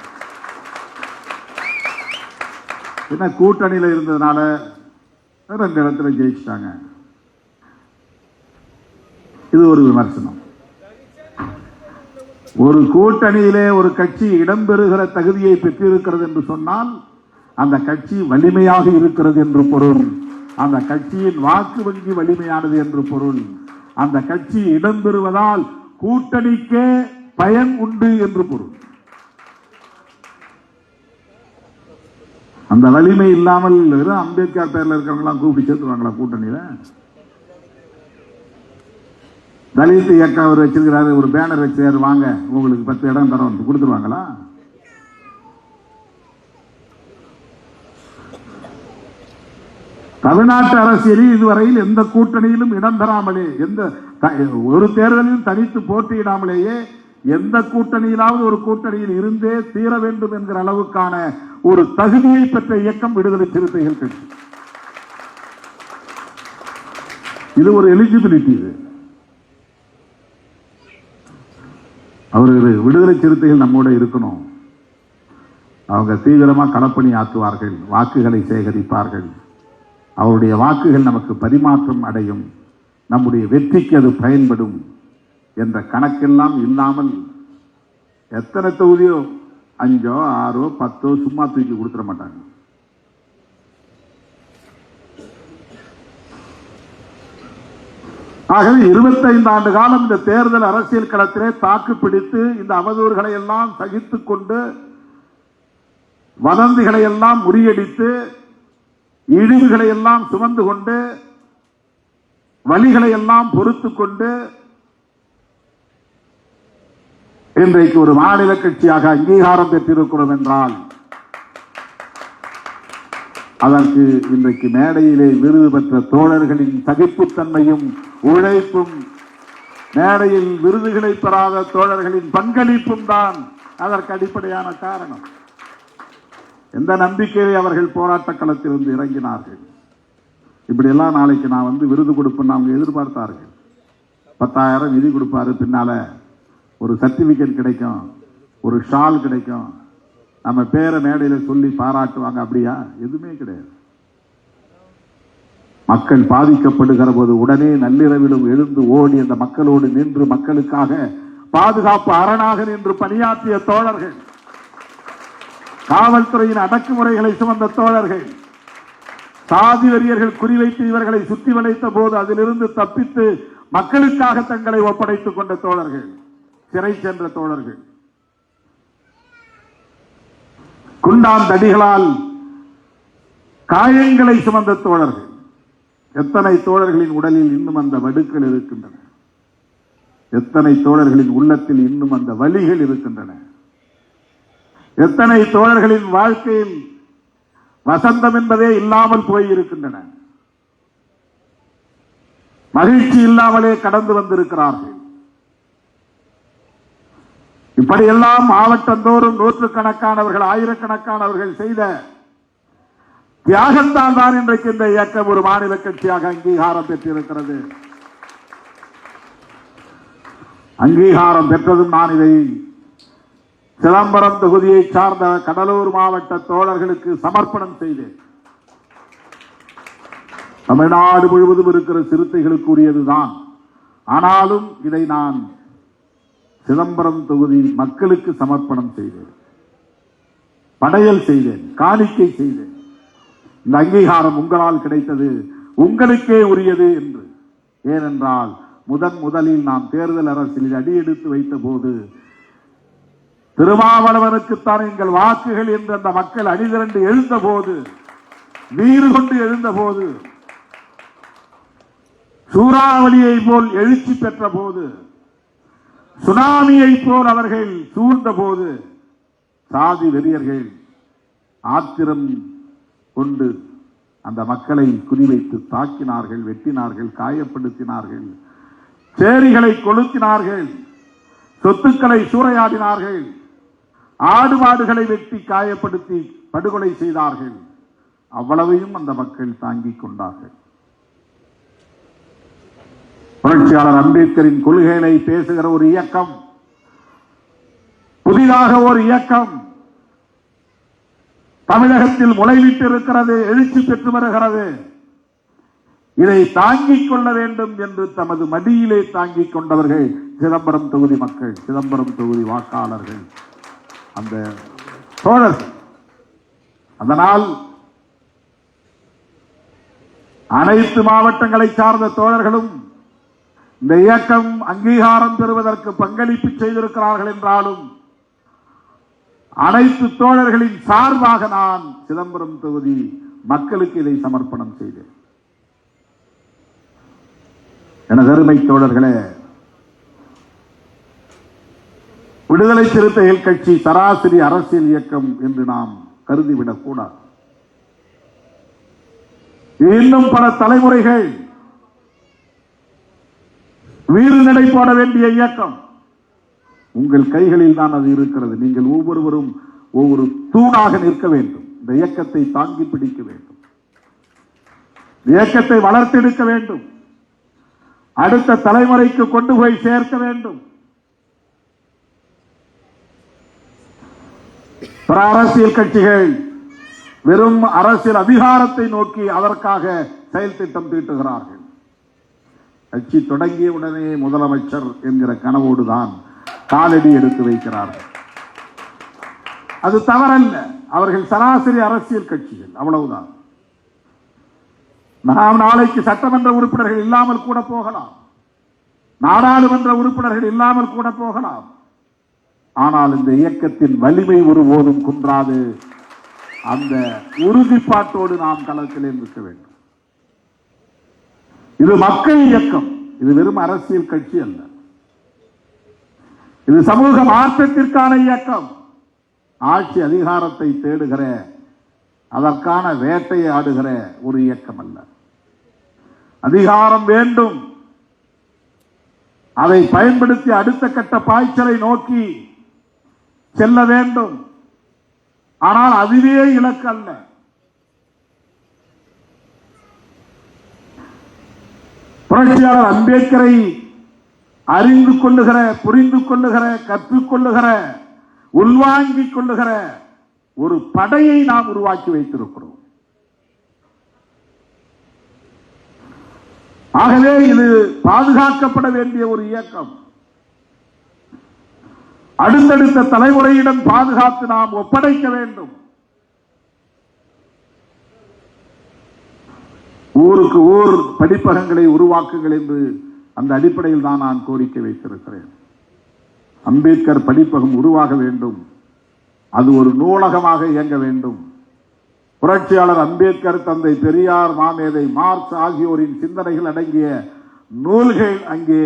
என்ன கூட்டணியில் இருந்ததுனால 2 இடத்துல ஜெயிச்சிட்டாங்க. இது ஒரு விமர்சனம். ஒரு கூட்டணியிலே ஒரு கட்சி இடம்பெறுகிற தகுதியை பெற்றிருக்கிறது என்று சொன்னால் அந்த கட்சி வலிமையாக இருக்கிறது என்று பொருள். அந்த கட்சியின் வாக்கு வங்கி வலிமையானது என்று பொருள். அந்த கட்சி இடம்பெறுவதால் கூட்டணிக்கே பயன் உண்டு என்று பொருள். அந்த வலிமை இல்லாமல் வெறும் அம்பேத்கர் பேர்ல இருக்கிறவங்களாம் கூப்பிட்டு சேர்த்துவாங்களா கூட்டணியில? தலித் இயக்கம் அவர் வச்சிருக்கிறாரு, ஒரு பேனர் வச்சிருக்காரு, வாங்க உங்களுக்கு 10 இடம் தரோம் கொடுத்துருவாங்களா? தமிழ்நாட்டு அரசியலில் இதுவரையில் எந்த கூட்டணியிலும் இடம் பெறாமலே, எந்த ஒரு தேர்தலிலும் தனித்து போட்டியிடாமலேயே எந்த கூட்டணியிலாவது ஒரு கூட்டணியில் இருந்தே தீர வேண்டும் என்கிற அளவுக்கான ஒரு தகுதியை பெற்ற இயக்கம் விடுதலை சிறுத்தைகள் கட்சி. இது ஒரு எலிஜிபிலிட்டி. அவர்கள் விடுதலை சிறுத்தைகள் நம்மோட இருக்கணும். அவங்க தீவிரமா களப்பணி ஆற்றுவார்கள், வாக்குகளை சேகரிப்பார்கள். அவருடைய வாக்குகள் நமக்கு பரிமாற்றம் அடையும், நம்முடைய வெற்றிக்கு அது பயன்படும் என்ற கணக்கெல்லாம் இல்லாமல் எத்தனை தொகுதியோ 5, 6, 10 சும்மா தூக்கி கொடுத்துட மாட்டாங்க. ஆகவே 25 ஆண்டு காலம் இந்த தேர்தல் அரசியல் களத்திலே தாக்கு பிடித்து இந்த அவதூறுகளை எல்லாம் சகித்துக் கொண்டு வதந்திகளை எல்லாம் முறியடித்து இழிவுகளை எல்லாம் சுமந்து கொண்டு வலிகளை எல்லாம் பொறுத்து கொண்டு இன்றைக்கு ஒரு மாநில கட்சியாக அங்கீகாரம் பெற்றிருக்கிறோம் என்றால் அதற்கு இன்றைக்கு மேடையிலே விருது பெற்ற தோழர்களின் சகிப்புத்தன்மையும் உழைப்பும், மேடையில் விருதுகளை பெறாத தோழர்களின் பங்களிப்பும் தான் அதற்கு அடிப்படையான காரணம். எந்த நம்பிக்கையை அவர்கள் போராட்ட களத்திலிருந்து இறங்கினார்கள். இப்படி எல்லாம் நாளைக்கு நான் வந்து விருது கொடுப்பேன்னு அவங்க எதிர்பார்த்தார்கள். 10,000 நிதி கொடுப்பாரு, பின்னால ஒரு சர்டிபிகேட் கிடைக்கும், ஒரு ஷால் கிடைக்கும், நம்ம பேரை மேடையில சொல்லி பாராட்டுவாங்க. அப்படியா? எதுவுமே கிடையாது. மக்கள் பாதிக்கப்படுகிற போது உடனே நள்ளிரவிலும் எழுந்து ஓடி அந்த மக்களோடு நின்று மக்களுக்காக பாதுகாப்பு அரணாக நின்று பணியாற்றிய தோழர்கள், காவல்துறையின் அடக்குமுறைகளை சுமந்த தோழர்கள், சாதி வெறியர்கள் குறிவைத்து இவர்களை சுற்றி வளைத்த போது அதிலிருந்து தப்பித்து மக்களுக்காக தங்களை ஒப்படைத்துக் கொண்ட தோழர்கள், சிறை சென்ற தோழர்கள், குண்டாந்தடிகளால் காயங்களை சுமந்த தோழர்கள், எத்தனை தோழர்களின் உடலில் இன்னும் அந்த வடுக்கள் இருக்கின்றன, எத்தனை தோழர்களின் உள்ளத்தில் இன்னும் அந்த வலிகள் இருக்கின்றன, எத்தனை தோழர்களின் வாழ்க்கையில் வசந்தம் என்பதே இல்லாமல் போயிருக்கின்றன, மகிழ்ச்சி இல்லாமலே கடந்து வந்திருக்கிறார்கள். இப்படியெல்லாம் மாவட்டந்தோறும் நூற்றுக்கணக்கானவர்கள், ஆயிரக்கணக்கானவர்கள் செய்த தியாகம்தான் தான் இன்றைக்கு இந்த இயக்கம் ஒரு மாநில கட்சியாக அங்கீகாரம் பெற்றிருக்கிறது. அங்கீகாரம் பெற்றதும் நான் இதை சிதம்பரம் தொகுதியை சார்ந்த கடலூர் மாவட்ட தோழர்களுக்கு சமர்ப்பணம் செய்தேன். தமிழ்நாடு முழுவதும் இருக்கிற சிறுத்தைகளுக்கு உரியதுதான். ஆனாலும் இதை நான் சிதம்பரம் தொகுதி மக்களுக்கு சமர்ப்பணம் செய்தேன், படையல் செய்தேன், காணிக்கை செய்தேன். இந்த அங்கீகாரம் உங்களால் கிடைத்தது, உங்களுக்கே உரியது என்று. ஏனென்றால் முதலில் நாம் தேர்தல் அரசியலில் அடியெடுத்து வைத்த போது திருமாவளவனுக்குத்தான் எங்கள் வாக்குகள் என்று அந்த மக்கள் அணிதிரண்டு எழுந்த போது, வீறு கொண்டு எழுந்த போது, சூறாவளியை போல் எழுச்சி பெற்ற போது, சுனாமியை போல் அவர்கள் சூழ்ந்த போது, சாதி வெறியர்கள் ஆத்திரம் கொண்டு அந்த மக்களை குறிவைத்து தாக்கினார்கள், வெட்டினார்கள், காயப்படுத்தினார்கள், சேரிகளை கொளுத்தினார்கள், சொத்துக்களை சூறையாடினார்கள், ஆடு மாடுகளை வெட்டி காயப்படுத்தி படுகொலை செய்தார்கள். அவ்வளவையும் அந்த மக்கள் தாங்கிக் கொண்டார்கள். புரட்சியாளர் அம்பேத்கரின் கொள்கைகளை பேசுகிற ஒரு இயக்கம், புதிதாக ஒரு இயக்கம் தமிழகத்தில் முளைவிட்டு இருக்கிறது, எழுச்சி பெற்று வருகிறது. இதை தாங்கிக் கொள்ள வேண்டும் என்று தமது மடியிலே தாங்கிக் கொண்டவர்கள் சிதம்பரம் தொகுதி மக்கள், சிதம்பரம் தொகுதி வாக்காளர்கள், அந்த தோழர்கள். அதனால் அனைத்து மாவட்டங்களை சார்ந்த தோழர்களும் இந்த இயக்கம் அங்கீகாரம் பெறுவதற்கு பங்களிப்பு செய்திருக்கிறார்கள் என்றாலும் அனைத்து தோழர்களின் சார்பாக நான் சிதம்பரம் தொகுதி மக்களுக்கு இதை சமர்ப்பணம் செய்தேன். எனது அருமை தோழர்களே, விடுதலை சிறுத்தைகள் கட்சி சராசரி அரசியல் இயக்கம் என்று நாம் கருதிவிடக் கூடாது. இன்னும் பல தலைமுறைகள் வீறு நடை போட வேண்டிய இயக்கம். உங்கள் கைகளில் தான் அது இருக்கிறது. நீங்கள் ஒவ்வொருவரும் ஒவ்வொரு தூணாக நிற்க வேண்டும். இந்த இயக்கத்தை தாங்கி பிடிக்க வேண்டும். இயக்கத்தை வளர்த்தெடுக்க வேண்டும். அடுத்த தலைமுறைக்கு கொண்டு போய் சேர்க்க வேண்டும். பிற அரசியல் கட்சிகள் வெறும் அரசியல் அதிகாரத்தை நோக்கி அதற்காக செயல் திட்டம் தீட்டுகிறார்கள். கட்சி தொடங்கிய உடனே முதலமைச்சர் என்கிற கனவோடுதான் காலடி எடுத்து வைக்கிறார்கள். அது தவறல்ல. அவர்கள் சராசரி அரசியல் கட்சிகள், அவ்வளவுதான். நாம் நாளைக்கு சட்டமன்ற உறுப்பினர்கள் இல்லாமல் கூட போகலாம், நாடாளுமன்ற உறுப்பினர்கள் இல்லாமல் கூட போகலாம். ஆனால் இந்த இயக்கத்தின் வலிமை ஒருபோதும் குன்றாது. அந்த உறுதிப்பாட்டோடு நாம் களத்திலே நிற்க வேண்டும். இது மக்கள் இயக்கம். இது வெறும் அரசியல் கட்சி அல்ல. இது சமூக மாற்றத்திற்கான இயக்கம். ஆட்சி அதிகாரத்தை தேடுகிற, அதற்கான வேட்டையை ஆடுகிற ஒரு இயக்கம் அல்ல. அதிகாரம் வேண்டும், அதை பயன்படுத்தி அடுத்த கட்ட பாய்ச்சலை நோக்கி செல்ல வேண்டும். ஆனால் அதுவே இலக்கு அல்ல. புரட்சியாளர் அம்பேத்கரை அறிந்து கொள்ளுகிற, புரிந்து கொள்ளுகிற, கற்றுக்கொள்ளுகிற, உள்வாங்கிக் கொள்ளுகிற ஒரு படையை நாம் உருவாக்கி வைத்திருக்கிறோம். ஆகவே இது பாதுகாக்கப்பட வேண்டிய ஒரு இயக்கம். அடுத்தடுத்த தலைமுறையிடம் பாதுகாத்து நாம் ஒப்படைக்க வேண்டும். ஊருக்கு ஊர் படிப்பகங்களை உருவாக்குங்கள் என்று அந்த அடிப்படையில் தான் நான் கோரிக்கை வைத்திருக்கிறேன். அம்பேத்கர் படிப்பகம் உருவாக வேண்டும். அது ஒரு நூலகமாக இயங்க வேண்டும். புரட்சியாளர் அம்பேத்கர், தந்தை பெரியார், மாமேதை மார்க்ஸ் ஆகியோரின் சிந்தனைகள் அடங்கிய நூல்கள் அங்கே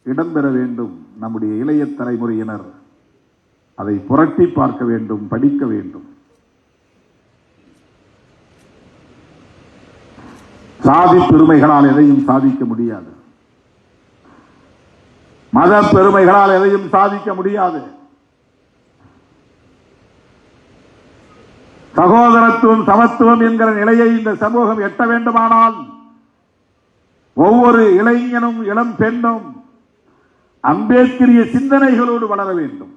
இடம்பெற வேண்டும். நம்முடைய இளைய தலைமுறையினர் அதை புரட்டி பார்க்க வேண்டும், படிக்க வேண்டும். சாதி பெருமைகளால் எதையும் சாதிக்க முடியாது. மத பெருமைகளால் எதையும் சாதிக்க முடியாது. சகோதரத்துவம், சமத்துவம் என்கிற நிலையை இந்த சமூகம் எட்ட வேண்டுமானால் ஒவ்வொரு இளைஞனும் இளம் பெண்ணும் அம்பேத்கரிய சிந்தனைகளோடு வளர வேண்டும்.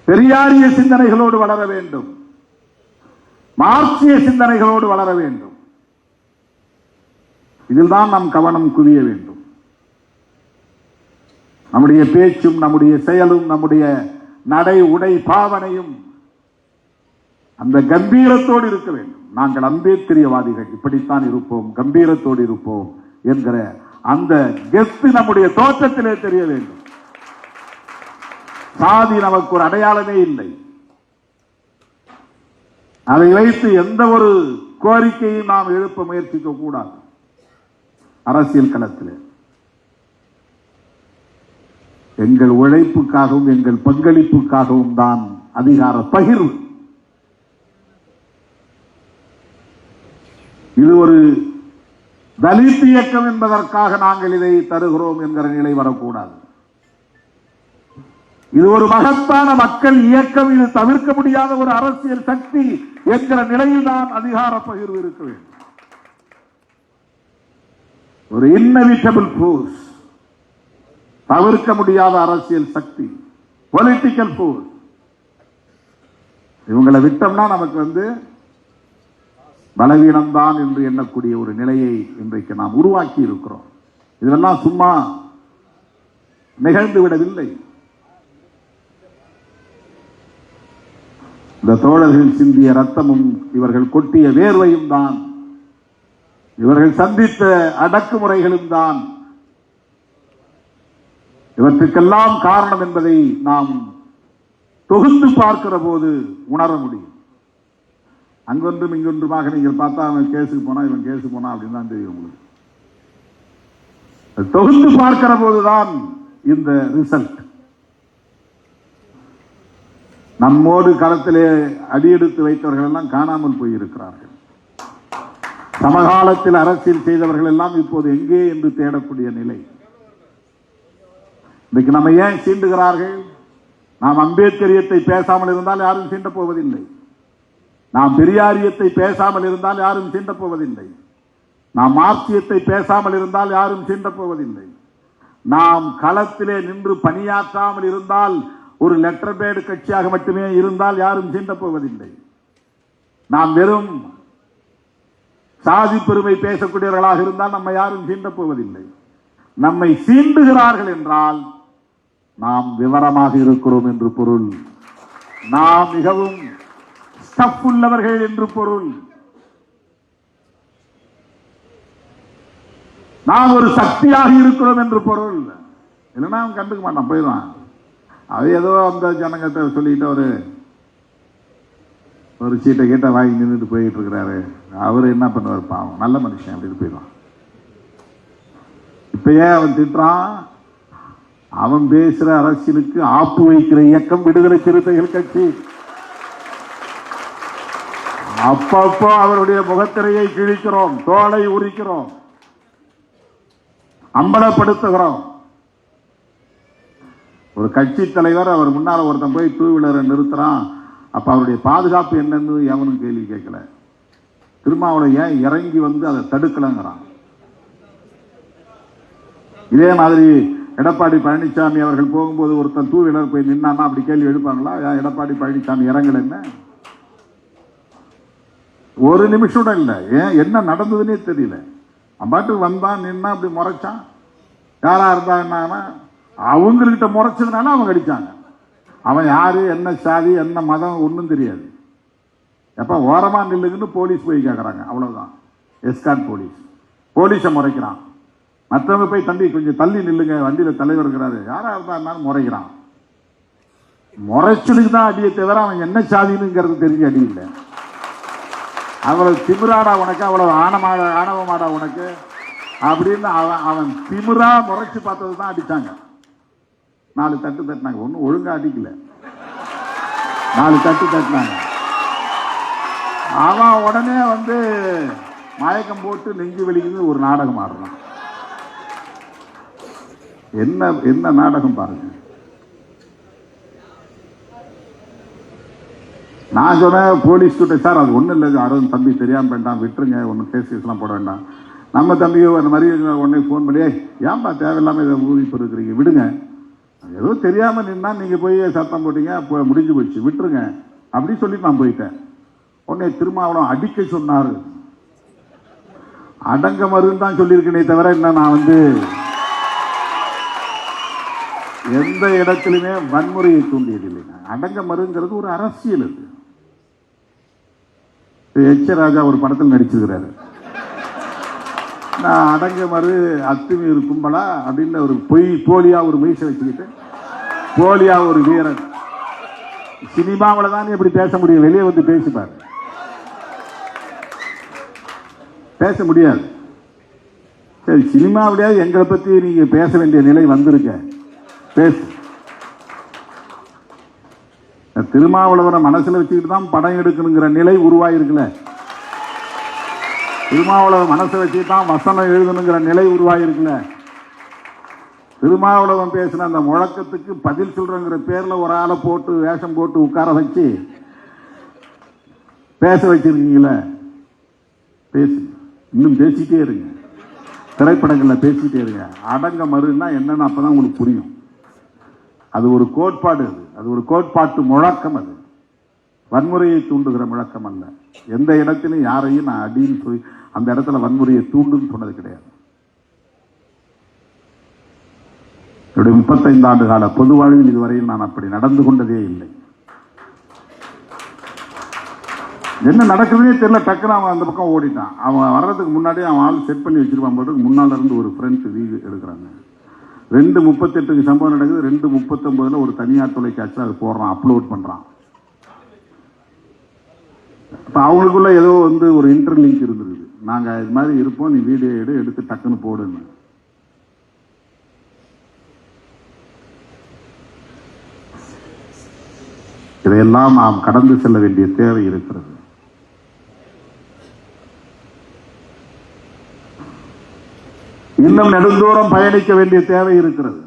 பெரியாரிய சிந்தனைகளோடு வளர வேண்டும். மார்க்சிய சிந்தனைகளோடு வளர வேண்டும். இதில்தான் நம் கவனம் குவிய வேண்டும். நம்முடைய பேச்சும், நம்முடைய செயலும், நம்முடைய நடை உடை பாவனையும் அந்த கம்பீரத்தோடு இருக்க வேண்டும். நாங்கள் அம்பேத்கரியவாதிகள், இப்படித்தான் இருப்போம், கம்பீரத்தோடு இருப்போம் என்கிற அந்த கெத்து நம்முடைய தோற்றத்திலே தெரிய வேண்டும். சாதி நமக்கு ஒரு அடையாளமே இல்லை. அதை வைத்து எந்த ஒரு கோரிக்கையும் நாம் எழுப்ப முயற்சிக்க கூடாது. அரசியல் களத்தில் எங்கள் உழைப்புக்காகவும் எங்கள் பங்களிப்புக்காகவும் தான் அதிகார பகிர்வு. இது ஒரு தலித் இயக்கம் என்பதற்காக நாங்கள் இதை தருகிறோம் என்கிற நிலை வரக்கூடாது. இது ஒரு மகத்தான மக்கள் இயக்கம். இது தவிர்க்க முடியாத ஒரு அரசியல் சக்தி என்கிற நிலையில் தான் அதிகார பகிர்வு இருக்க வேண்டும். ஒரு இன்னெவிட்டபிள் ஃபோர்ஸ், தவிர்க்க முடியாத அரசியல் சக்தி, பொலிட்டிக்கல் ஃபோர்ஸ். இவங்களை விட்டோம்னா நமக்கு பலவீனம்தான் என்று எண்ணக்கூடிய ஒரு நிலையை இன்றைக்கு நாம் உருவாக்கி இருக்கிறோம். இதெல்லாம் சும்மா நிகழ்ந்து விடவில்லை. இந்த தோழர்கள் சிந்திய ரத்தமும் இவர்கள் கொட்டிய வேர்வையும் தான், இவர்கள் சந்தித்த அடக்குமுறைகளும் தான் இவற்றுக்கெல்லாம் காரணம் என்பதை நாம் தொகுத்து பார்க்கிற போது உணர முடியும். அங்கொன்றும் இங்கொன்றுமாக நீங்கள் பார்த்தா அவன் கேஸுக்கு போனா இவன் கேஸுக்கு போனா அப்படின்னு தான் தெரியும் உங்களுக்கு. தொகுத்து பார்க்கிற போதுதான் இந்த ரிசல்ட். நம்மோடு களத்திலே அடியெடுத்து வைத்தவர்கள் எல்லாம் காணாமல் போயிருக்கிறார்கள். சமகாலத்தில் அரசியல் செய்தவர்கள் எல்லாம் இப்போது எங்கே என்று தேடக்கூடிய நிலை. இன்னைக்கு நம்ம ஏன் சீண்டுகிறார்கள்? நாம் அம்பேத்கரியத்தை பேசாமல் இருந்தால் யாரும் சீண்ட போவதில்லை. நாம் பெரியாரியத்தை பேசாமல் இருந்தால் யாரும் சீண்ட போவதில்லை. நாம் மார்க்சியத்தை பேசாமல் இருந்தால் யாரும் சீண்ட போவதில்லை. நாம் களத்திலே நின்று பணியாற்றாமல் இருந்தால், ஒரு லெட்டர் பேடு கட்சியாக மட்டுமே இருந்தால் யாரும் சீண்ட போவதில்லை. நாம் வெறும் சாதி பெருமை பேசக்கூடியவர்களாக இருந்தால் நம்ம யாரும் சீண்ட போவதில்லை. நம்மை சீண்டுகிறார்கள் என்றால் நாம் விவரமாக இருக்கிறோம் என்று பொருள். நாம் மிகவும் ஸ்டஃப் உள்ளவர்கள் என்று பொருள். நாம் ஒரு சக்தியாக இருக்கிறோம் என்று பொருள். இல்லைன்னா அவன் கண்டுக்க மாட்டான், போயிடுவான். அது ஏதோ அந்த ஜனங்கத்தை சொல்லிட்டு ஒரு சீட்டை கேட்ட வாங்கி நின்றுட்டு போயிட்டு இருக்கிறாரு. அவரு என்ன பண்ணுவார் பாவம், நல்ல மனுஷன் அப்படின்னு போயிடுவான். இப்ப ஏன் அவன் திட்டுறான்? அவன் பேசுற அரசியலுக்கு ஆப்பு வைக்கிற இயக்கம் விடுதலை சிறுத்தைகள் கட்சி. அப்பப்போ அவருடைய முகத்திரையை கிழிக்கிறோம், தோலை உரிக்கிறோம், அம்பலப்படுத்துகிறோம். ஒரு கட்சி தலைவர் அவர் முன்னால ஒருத்தன் போய் டூ வீலரை நிறுத்துறான். அப்ப அவருடைய பாதுகாப்பு என்னன்னு எவனும் கேள்வி கேட்கல. திருமாவளவன் ஏன் இறங்கி வந்து அதை தடுக்கலங்கிறான். இதே மாதிரி எடப்பாடி பழனிசாமி அவர்கள் போகும்போது ஒருத்தன் டூ வீலர் போய் நின்னான்னா அப்படி கேள்வி எடுப்பாங்களா? எடப்பாடி பழனிசாமி இறங்கல, என்ன ஒரு நிமிஷம் கூட இல்லை. ஏன் என்ன நடந்ததுன்னே தெரியல. அம்பாட்டுக்கு வந்தான், நின்னா, அப்படி முறைச்சான். யாரா இருந்தா என்ன, அவங்ககிட்ட முறைச்சதுனால அவங்க அடிச்சாங்க. அவன் யாரு, என்ன சாதி, என்ன மதம் ஒன்றும் தெரியாது. எப்ப ஓரமா நில்லுங்கன்னு போலீஸ் போய் கேட்கறாங்க, அவ்வளவுதான். எஸ்கார்ட் போலீஸை முறைக்கிறான். மற்றவங்க போய் தம்பி கொஞ்சம் தள்ளி நில்லுங்க, வண்டியில தலைவர் இருக்கிறாரு, யாரா இருந்தா முறைக்கிறான். முறைச்சலுக்கு தான் அடியை தவிர அவன் என்ன சாதினுங்கிறது தெரிஞ்சு அடி இல்லை. அவ்வளவு திமிராடா உனக்கு, அவ்வளவு ஆணவமாடா உனக்கு அப்படின்னு அவன் திமிரா முறைச்சு பார்த்தது தான் அடிச்சாங்க. 4 தட்டு தட்டினாங்க, ஒன்னும் ஒழுங்கா அடிக்கல, 4 தட்டு தட்டினாங்க. அவன் உடனே மயக்கம் போட்டு நெஞ்சு வெளிக்குது ஒரு நாடகம் ஆடுறான். என்ன என்ன நாடகம் பாருங்க. நான் சொன்னேன் போலீஸ் கிட்ட, சார் அது ஒன்றும் இல்லை, அருண் தம்பி தெரியாமல் வேண்டாம், விட்டுருங்க, ஒன்றும் கேஸ்லாம் போட வேண்டாம். நம்ம தம்பியோ அந்த மாதிரி உடனே ஃபோன் பண்ணி, ஏன்பா தேவையில்லாமல் இதை ஊதிப்பு இருக்கிறீங்க, விடுங்க, ஏதோ தெரியாமல் நின்னா நீங்கள் போய் சத்தம் போட்டீங்க, அப்போ முடிஞ்சு போச்சு, விட்டுருங்க அப்படின்னு சொல்லி நான் போயிட்டேன். உடனே திருமாவளவன் அடிக்க சொன்னார். அடங்க மருன்னு தான் சொல்லியிருக்கேனே தவிர என்ன நான் எந்த இடத்திலுமே வன்முறையை தூண்டியதில்லைங்க. அடங்க மருங்கிறது ஒரு அரசியல். அது எச் ராஜா ஒரு படத்தில் நடிச்சிருக்கிறாரு. நான் அடங்க மறு அத்துமீறு கும்பலா அப்படின்னு ஒரு போலியா ஒரு மீசை வச்சுக்கிட்டு, போலியா ஒரு வீரன். சினிமாவில் தான் எப்படி பேச முடியும், வெளியே வந்து பேசிப்பாரு, பேச முடியாது. சரி, சினிமாவிலேயாவது எங்களை பத்தி நீங்க பேச வேண்டிய நிலை வந்திருக்க, பேசு. திருமாவளவரை மனசுல வச்சுக்கிட்டு தான் படம் எடுக்கணுங்கிற நிலை உருவாயிருக்குல்ல. திருமாவளவன் மனசை வச்சுக்கிட்டு தான் வசனம் எழுதணுங்கிற நிலை உருவாயிருக்குல்ல. திருமாவளவன் பேசின அந்த முழக்கத்துக்கு பதில் சொல்றங்கிற பேர்ல ஒரு ஆளை போட்டு வேஷம் போட்டு உட்கார வச்சு பேச வச்சிருக்கீங்களே, பேசு, இன்னும் பேசிட்டே இருங்க, திரைப்படங்கள்ல பேசிட்டே இருங்க. அடங்க மறுன்னா என்னன்னு அப்பதான் உங்களுக்கு புரியும். அது ஒரு கோட்பாடு, அது ஒரு கோட்பாட்டு முழக்கம். அது வன்முறையை தூண்டுகிற முழக்கம் அல்ல. எந்த இடத்திலும் யாரையும் நான் அடின்னு சொல்லி அந்த இடத்துல வன்முறையை தூண்டுன்னு சொன்னது கிடையாது. என்னுடைய 35 ஆண்டு கால பொது வாழ்வில் இதுவரையில் நான் அப்படி நடந்து கொண்டதே இல்லை. என்ன நடக்குதுன்னே தெரியல, டக்குன்னு அவன் அந்த பக்கம் ஓடிட்டான். அவன் வர்றதுக்கு முன்னாடியே அவன் ஆள் செட் பண்ணி வச்சிருப்பான் போட்டு முன்னால இருந்து ஒரு ஃப்ரெண்ட்ஸ் வீடு எடுக்கிறாங்க. 2:38க்கு சம்பவம் நடக்குது. 2:39 ஒரு தனியார் தொலைக்காட்சி அது போடுறான், அப்லோட் பண்றான். இப்போ அவங்களுக்குள்ள ஏதோ ஒரு இன்டர்லிங்க் இருந்திருக்குது. நாங்க இது மாதிரி இருப்போம், நீ வீடியோ எடுத்து டக்குன்னு போடுன்னு. இதையெல்லாம் நாம் கடந்து செல்ல வேண்டிய தேவை இருக்கிறது. இன்னும் நெடுந்தூரம் பயணிக்க வேண்டிய தேவை இருக்கிறது.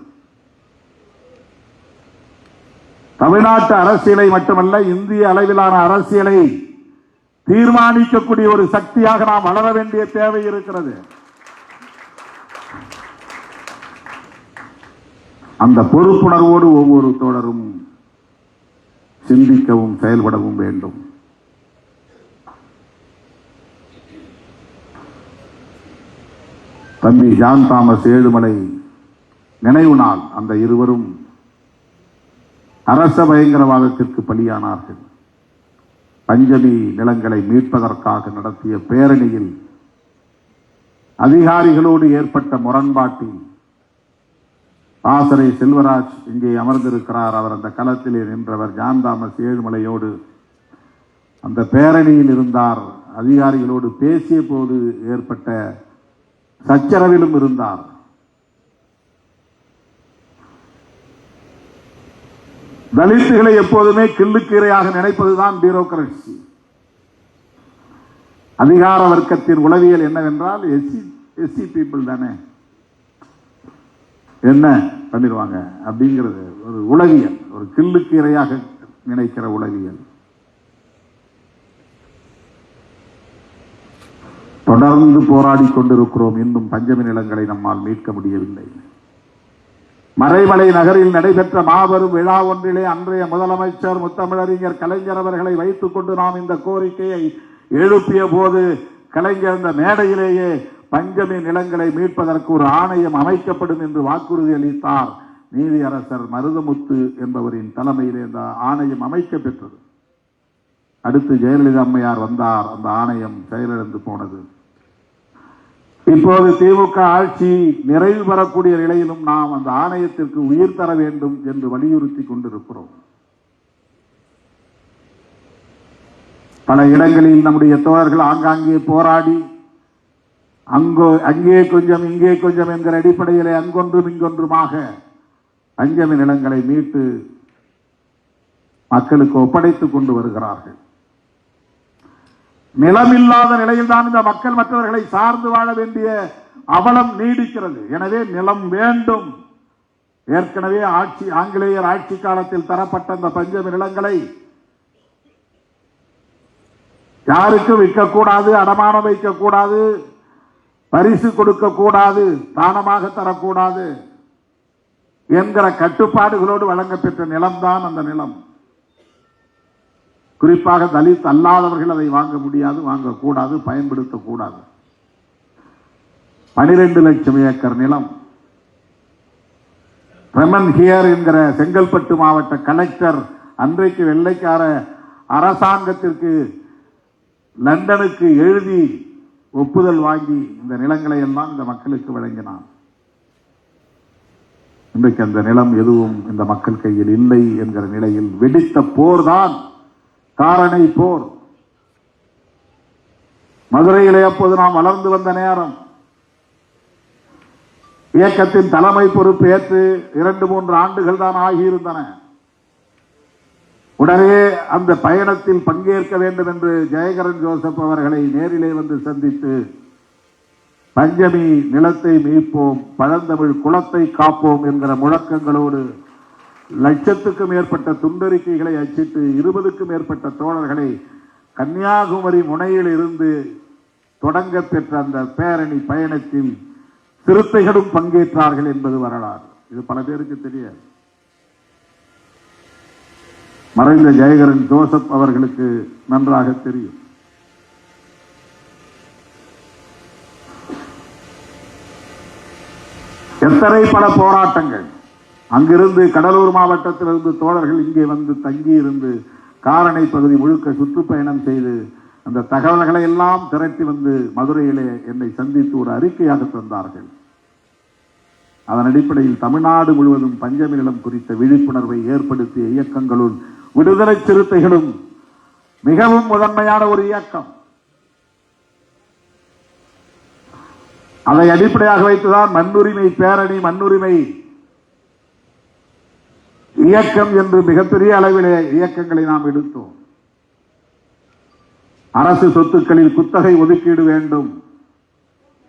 தமிழ்நாட்டு அரசியலை மட்டுமல்ல, இந்திய அளவிலான அரசியலை தீர்மானிக்கக்கூடிய ஒரு சக்தியாக நாம் வளர வேண்டிய தேவை இருக்கிறது. அந்த பொறுப்புணர்வோடு ஒவ்வொரு தோழரும் சிந்திக்கவும் செயல்படவும் வேண்டும். தம்பி ஜான் தாமஸ் ஏழுமலை நினைவு நாள். அந்த இருவரும் அரச பயங்கரவாதத்திற்கு பலியானார்கள். பஞ்சமி நிலங்களை மீட்பதற்காக நடத்திய பேரணியில் அதிகாரிகளோடு ஏற்பட்ட முரண்பாட்டில் ஆசரை செல்வராஜ் இங்கே அமர்ந்திருக்கிறார். அவர் அந்த களத்திலே நின்றவர். ஜான் தாமஸ் ஏழுமலையோடு அந்த பேரணியில் இருந்தார். அதிகாரிகளோடு பேசிய போது ஏற்பட்ட சச்சரவிலும் இருந்தார். தலித்துகளை எப்போதுமே கிள்ளுக்கீரையாக நினைப்பதுதான் பியூரோகிரசி. அதிகார வர்க்கத்தின் உளவியல் என்னவென்றால் எஸ்சி பீப்புள் தானே, என்ன பண்ணிடுவாங்க அப்படிங்கிறது ஒரு உளவியல், ஒரு கிள்ளுக்கீரையாக நினைக்கிற உளவியல். தொடர்ந்து போராடி கொண்டிருக்கிறோம். இன்னும் பஞ்சமி நிலங்களை நம்மால் மீட்க முடியவில்லை. மறைமலை நகரில் நடைபெற்ற மாபெரும் விழா ஒன்றிலே அன்றைய முதலமைச்சர் முத்தமிழறிஞர் கலைஞர் அவர்களை வைத்துக் கொண்டு நாம் இந்த கோரிக்கையை எழுப்பிய போது கலைஞர் இந்த மேடையிலேயே பஞ்சமி நிலங்களை மீட்பதற்கு ஒரு ஆணையம் அமைக்கப்படும் என்று வாக்குறுதி அளித்தார். நீதியரசர் மருதமுத்து என்பவரின் தலைமையிலே இந்த ஆணையம் அமைக்க பெற்றது. அடுத்து ஜெயலலிதா அம்மையார் வந்தார். அந்த ஆணையம் செயலிழந்து போனது. இப்போது திமுக ஆட்சி நிறைவு பெறக்கூடிய நிலையிலும் நாம் அந்த ஆணையத்திற்கு உயிர் தர வேண்டும் என்று வலியுறுத்தி கொண்டிருக்கிறோம். பல இடங்களில் நம்முடைய தோழர்கள் ஆங்காங்கே போராடி அங்கே கொஞ்சம் இங்கே கொஞ்சம் என்கிற அடிப்படையிலே அங்கொன்றும் இங்கொன்றுமாக பஞ்சமி நிலங்களை மீட்டு மக்களுக்கு ஒப்படைத்துக் கொண்டு வருகிறார்கள். நிலமில்லாத நிலையில் தான் இந்த மக்கள் மற்றவர்களை சார்ந்து வாழ வேண்டிய அவலம் நீடிக்கிறது. எனவே நிலம் வேண்டும். ஏற்கனவே ஆங்கிலேயர் ஆட்சி காலத்தில் தரப்பட்ட அந்த பஞ்சமி நிலங்களை யாருக்கும் விற்கக்கூடாது, அடமானம் வைக்கக்கூடாது, பரிசு கொடுக்கக்கூடாது, தானமாக தரக்கூடாது என்கிற கட்டுப்பாடுகளோடு வழங்கப்பெற்ற நிலம்தான் அந்த நிலம். குறிப்பாக தலித் அல்லாதவர்கள் அதை வாங்க முடியாது, வாங்கக்கூடாது, பயன்படுத்தக்கூடாது. 12 லட்சம் ஏக்கர் நிலம். ரெமன் ஹியர் என்கிற செங்கல்பட்டு மாவட்ட கலெக்டர் அன்றைக்கு வெள்ளைக்கார அரசாங்கத்திற்கு லண்டனுக்கு எழுதி ஒப்புதல் வாங்கி இந்த நிலங்களை எல்லாம் இந்த மக்களுக்கு வழங்கினார். இன்றைக்கு அந்த நிலம் எதுவும் இந்த மக்கள் கையில் இல்லை என்கிற நிலையில் வெடித்த போர்தான் காரணை போர். மதுரையிலே அப்போது நாம் வளர்ந்து வந்த நேரம். இயக்கத்தின் தலைமை பொறுப்பு ஏற்று 2-3 ஆண்டுகள் தான் ஆகியிருந்தன. உடனே அந்த பயணத்தில் பங்கேற்க வேண்டும் என்று ஜெயகரன் ஜோசப் அவர்களை நேரிலே வந்து சந்தித்து பஞ்சமி நிலத்தை மீட்போம், பழந்தமிழ் குலத்தை காப்போம் என்கிற முழக்கங்களோடு லட்சத்துக்கும் மேற்பட்ட துண்டறிக்கைகளை அச்சிட்டு 20க்கும் மேற்பட்ட தோழர்களை கன்னியாகுமரி முனையில் இருந்து தொடங்க பெற்ற அந்த பேரணி பயணத்தில் சிறுத்தைகளும் பங்கேற்றார்கள் என்பது வரலாறு. இது பல பேருக்கு தெரியாது. மறைந்த ஜெயகரன் ஜோசப் அவர்களுக்கு நன்றாக தெரியும். எத்தனை பல போராட்டங்கள். அங்கிருந்து கடலூர் மாவட்டத்திலிருந்து தோழர்கள் இங்கே வந்து தங்கி இருந்து காரணை பகுதி முழுக்க சுற்றுப்பயணம் செய்து அந்த தகவல்களை எல்லாம் திரட்டி வந்து மதுரையிலே என்னை சந்தித்து ஒரு அறிக்கையாக தந்தார்கள். அதன் அடிப்படையில் தமிழ்நாடு முழுவதும் பஞ்சமி நிலம் குறித்த விழிப்புணர்வை ஏற்படுத்திய இயக்கங்களுள் விடுதலை சிறுத்தைகளும் மிகவும் முதன்மையான ஒரு இயக்கம். அதை அடிப்படையாக வைத்துதான் மண்ணுரிமை பேரணி, மண்ணுரிமை இயக்கம் என்று மிகப்பெரிய அளவிலே இயக்கங்களை நாம் எடுத்தோம். அரசு சொத்துக்களில் குத்தகை ஒதுக்கீடு வேண்டும்,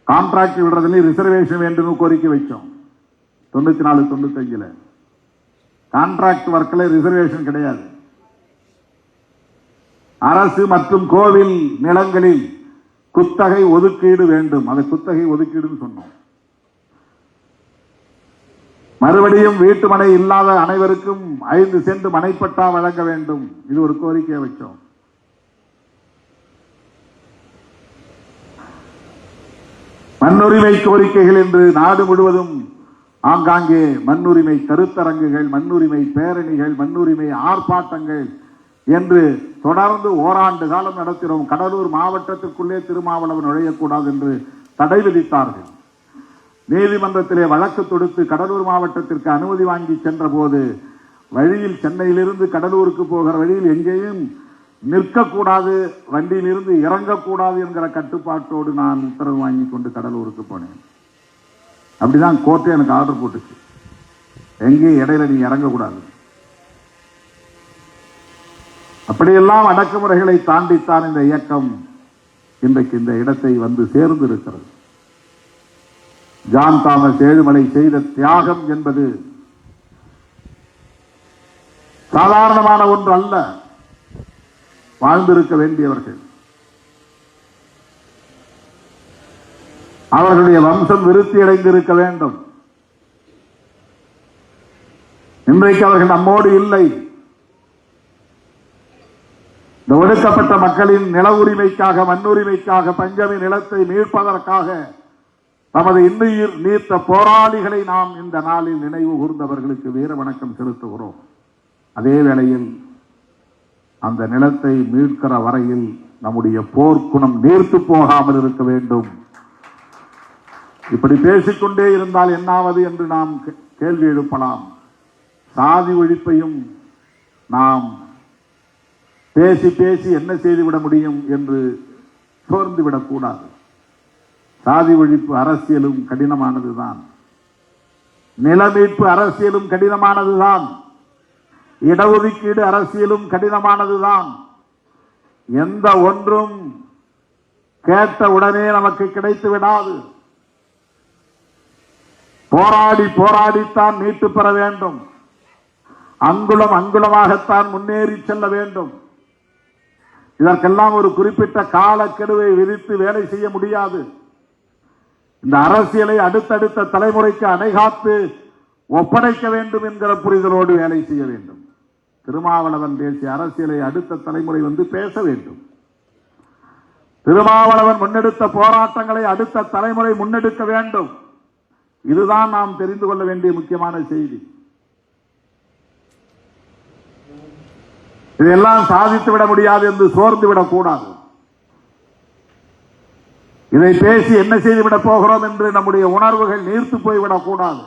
கான்ட்ராக்ட் விடுறதுல ரிசர்வேஷன் வேண்டும் கோரிக்கை வச்சோம். 94-95 கான்ட்ராக்ட் ஒர்க்ல ரிசர்வேஷன் கிடையாது. அரசு மற்றும் கோவில் நிலங்களில் குத்தகை ஒதுக்கீடு வேண்டும், அதை குத்தகை ஒதுக்கீடுன்னு சொன்னோம். மறுபடியும் வீட்டு மனை இல்லாத அனைவருக்கும் 5 சென்ட் மனைப்பட்டா வழங்க வேண்டும், இது ஒரு கோரிக்கையை வச்சோம். மண்ணுரிமை கோரிக்கைகள் என்று நாடு முழுவதும் ஆங்காங்கே மண்ணுரிமை கருத்தரங்குகள், மண்ணுரிமை பேரணிகள், மண்ணுரிமை ஆர்ப்பாட்டங்கள் என்று தொடர்ந்து ஓராண்டு காலம் நடத்தினோம். கடலூர் மாவட்டத்திற்குள்ளே திருமாவளவன் நுழையக்கூடாது என்று தடை விதித்தார்கள். நீதிமன்றத்திலே வழக்கு தொடுத்து கடலூர் மாவட்டத்திற்கு அனுமதி வாங்கி சென்ற போது வழியில் சென்னையிலிருந்து கடலூருக்கு போகிற வழியில் எங்கேயும் நிற்கக்கூடாது, வண்டியிலிருந்து இறங்கக்கூடாது என்கிற கட்டுப்பாட்டோடு நான் உத்தரவு வாங்கி கொண்டு கடலூருக்கு போனேன். அப்படிதான் கோர்ட்டே எனக்கு ஆர்டர் போட்டுச்சு, எங்கேயும் இடையில நீ இறங்கக்கூடாது. அப்படியெல்லாம் அடக்குமுறைகளை தாண்டித்தான் இந்த இயக்கம் இன்றைக்கு இந்த இடத்தை வந்து சேர்ந்து இருக்கிறது. ஜான் தாமஸ் ஏழுமலை செய்த தியாகம் என்பது சாதாரணமான ஒன்று அல்ல. வாழ்ந்திருக்க வேண்டியவர்கள், அவர்களுடைய வம்சம் விருத்தி அடைந்திருக்க வேண்டும். இன்றைக்கு அவர்கள் நம்மோடு இல்லை. இந்த ஒடுக்கப்பட்ட மக்களின் நில உரிமைக்காக, மண்ணுரிமைக்காக, பஞ்சமி நிலத்தை மீட்பதற்காக நமது இன்னுயிர் நீத்த போராளிகளை நாம் இந்த நாளில் நினைவு கூர்ந்தவர்களுக்கு வீர வணக்கம் செலுத்துகிறோம். அதே வேளையில் அந்த நிலத்தை மீட்கிற வரையில் நம்முடைய போர்க்குணம் நீர்த்து போகாமல் இருக்க வேண்டும். இப்படி பேசிக்கொண்டே இருந்தால் என்னாவது என்று நாம் கேள்வி எழுப்பலாம். சாதி ஒழிப்பையும் நாம் பேசி பேசி என்ன செய்துவிட முடியும் என்று சோர்ந்து விடக்கூடாது. சாதி ஒழிப்பு அரசியலும் கடினமானதுதான், நில மீட்பு அரசியலும் கடினமானதுதான், இடஒதுக்கீடு அரசியலும் கடினமானதுதான். எந்த ஒன்றும் கேட்ட உடனே நமக்கு கிடைத்து விடாது. போராடி போராடித்தான் மீட்டு பெற வேண்டும். அங்குலம் அங்குலமாகத்தான் முன்னேறி செல்ல வேண்டும். இதற்கெல்லாம் ஒரு குறிப்பிட்ட காலக்கெடுவை விதித்து வேலை செய்ய முடியாது. இந்த அரசியலை அடுத்தடுத்த தலைமுறைக்கு அணைகாத்து ஒப்படைக்க வேண்டும் என்கிற புரிதலோடு வேலை செய்ய வேண்டும். திருமாவளவன் பேசிய அரசியலை அடுத்த தலைமுறை வந்து பேச வேண்டும். திருமாவளவன் முன்னெடுத்த போராட்டங்களை அடுத்த தலைமுறை முன்னெடுக்க வேண்டும். இதுதான் நாம் தெரிந்து கொள்ள வேண்டிய முக்கியமான செய்தி. இதையெல்லாம் சாதித்து விட முடியாது என்று சோர்ந்து விடக்கூடாது. இதை பேசி என்ன செய்துவிடப் போகிறோம் என்று நம்முடைய உணர்வுகள் நீர்த்து போய்விடக்கூடாது.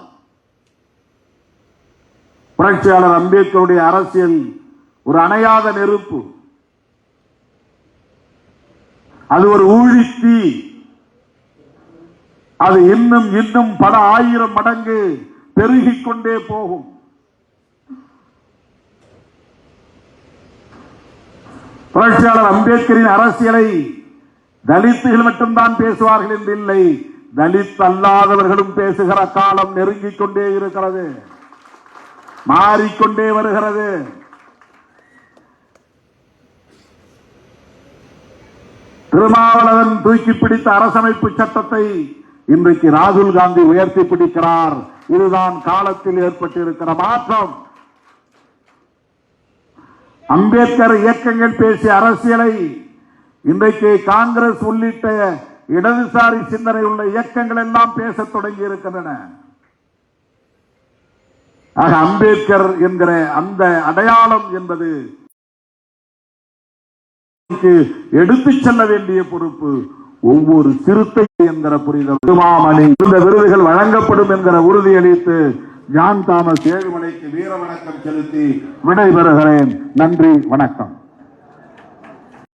புரட்சியாளர் அம்பேத்கருடைய அரசியல் ஒரு அணையாத நெருப்பு, அது ஒரு ஊழித்தீ. அது இன்னும் இன்னும் பல ஆயிரம் மடங்கு பெருகிக் கொண்டே போகும். புரட்சியாளர் அம்பேத்கரின் அரசியலை தலித்துகள் மட்டும்தான் பேசுவார்கள் என்று இல்லை, தலித் அல்லாதவர்களும் பேசுகிற காலம் நெருங்கிக் கொண்டே இருக்கிறது, மாறிக்கொண்டே வருகிறது. திருமாவளவன் தூக்கி பிடித்த அரசமைப்பு சட்டத்தை இன்றைக்கு ராகுல் காந்தி உயர்த்தி பிடிக்கிறார். இதுதான் காலத்தில் ஏற்பட்டிருக்கிற மாற்றம். அம்பேத்கர் இயக்கங்கள் பேசிய அரசியலை இன்றைக்கு காங்கிரஸ் உள்ளிட்ட இடதுசாரி சிந்தனை உள்ள இயக்கங்கள் எல்லாம் பேசத் தொடங்கி இருக்கின்றன. ஆக அம்பேத்கர் என்கிற அந்த அடையாளம் என்பது எடுத்துச் செல்ல வேண்டிய பொறுப்பு ஒவ்வொரு சிறுத்தை என்கிற புரிதல். இந்த விருதுகள் வழங்கப்படும் என்கிற உறுதியளித்து ஜான் தாமஸ் ஏழுமலைக்கு வீர வணக்கம் செலுத்தி விடைபெறுகிறேன். நன்றி, வணக்கம்.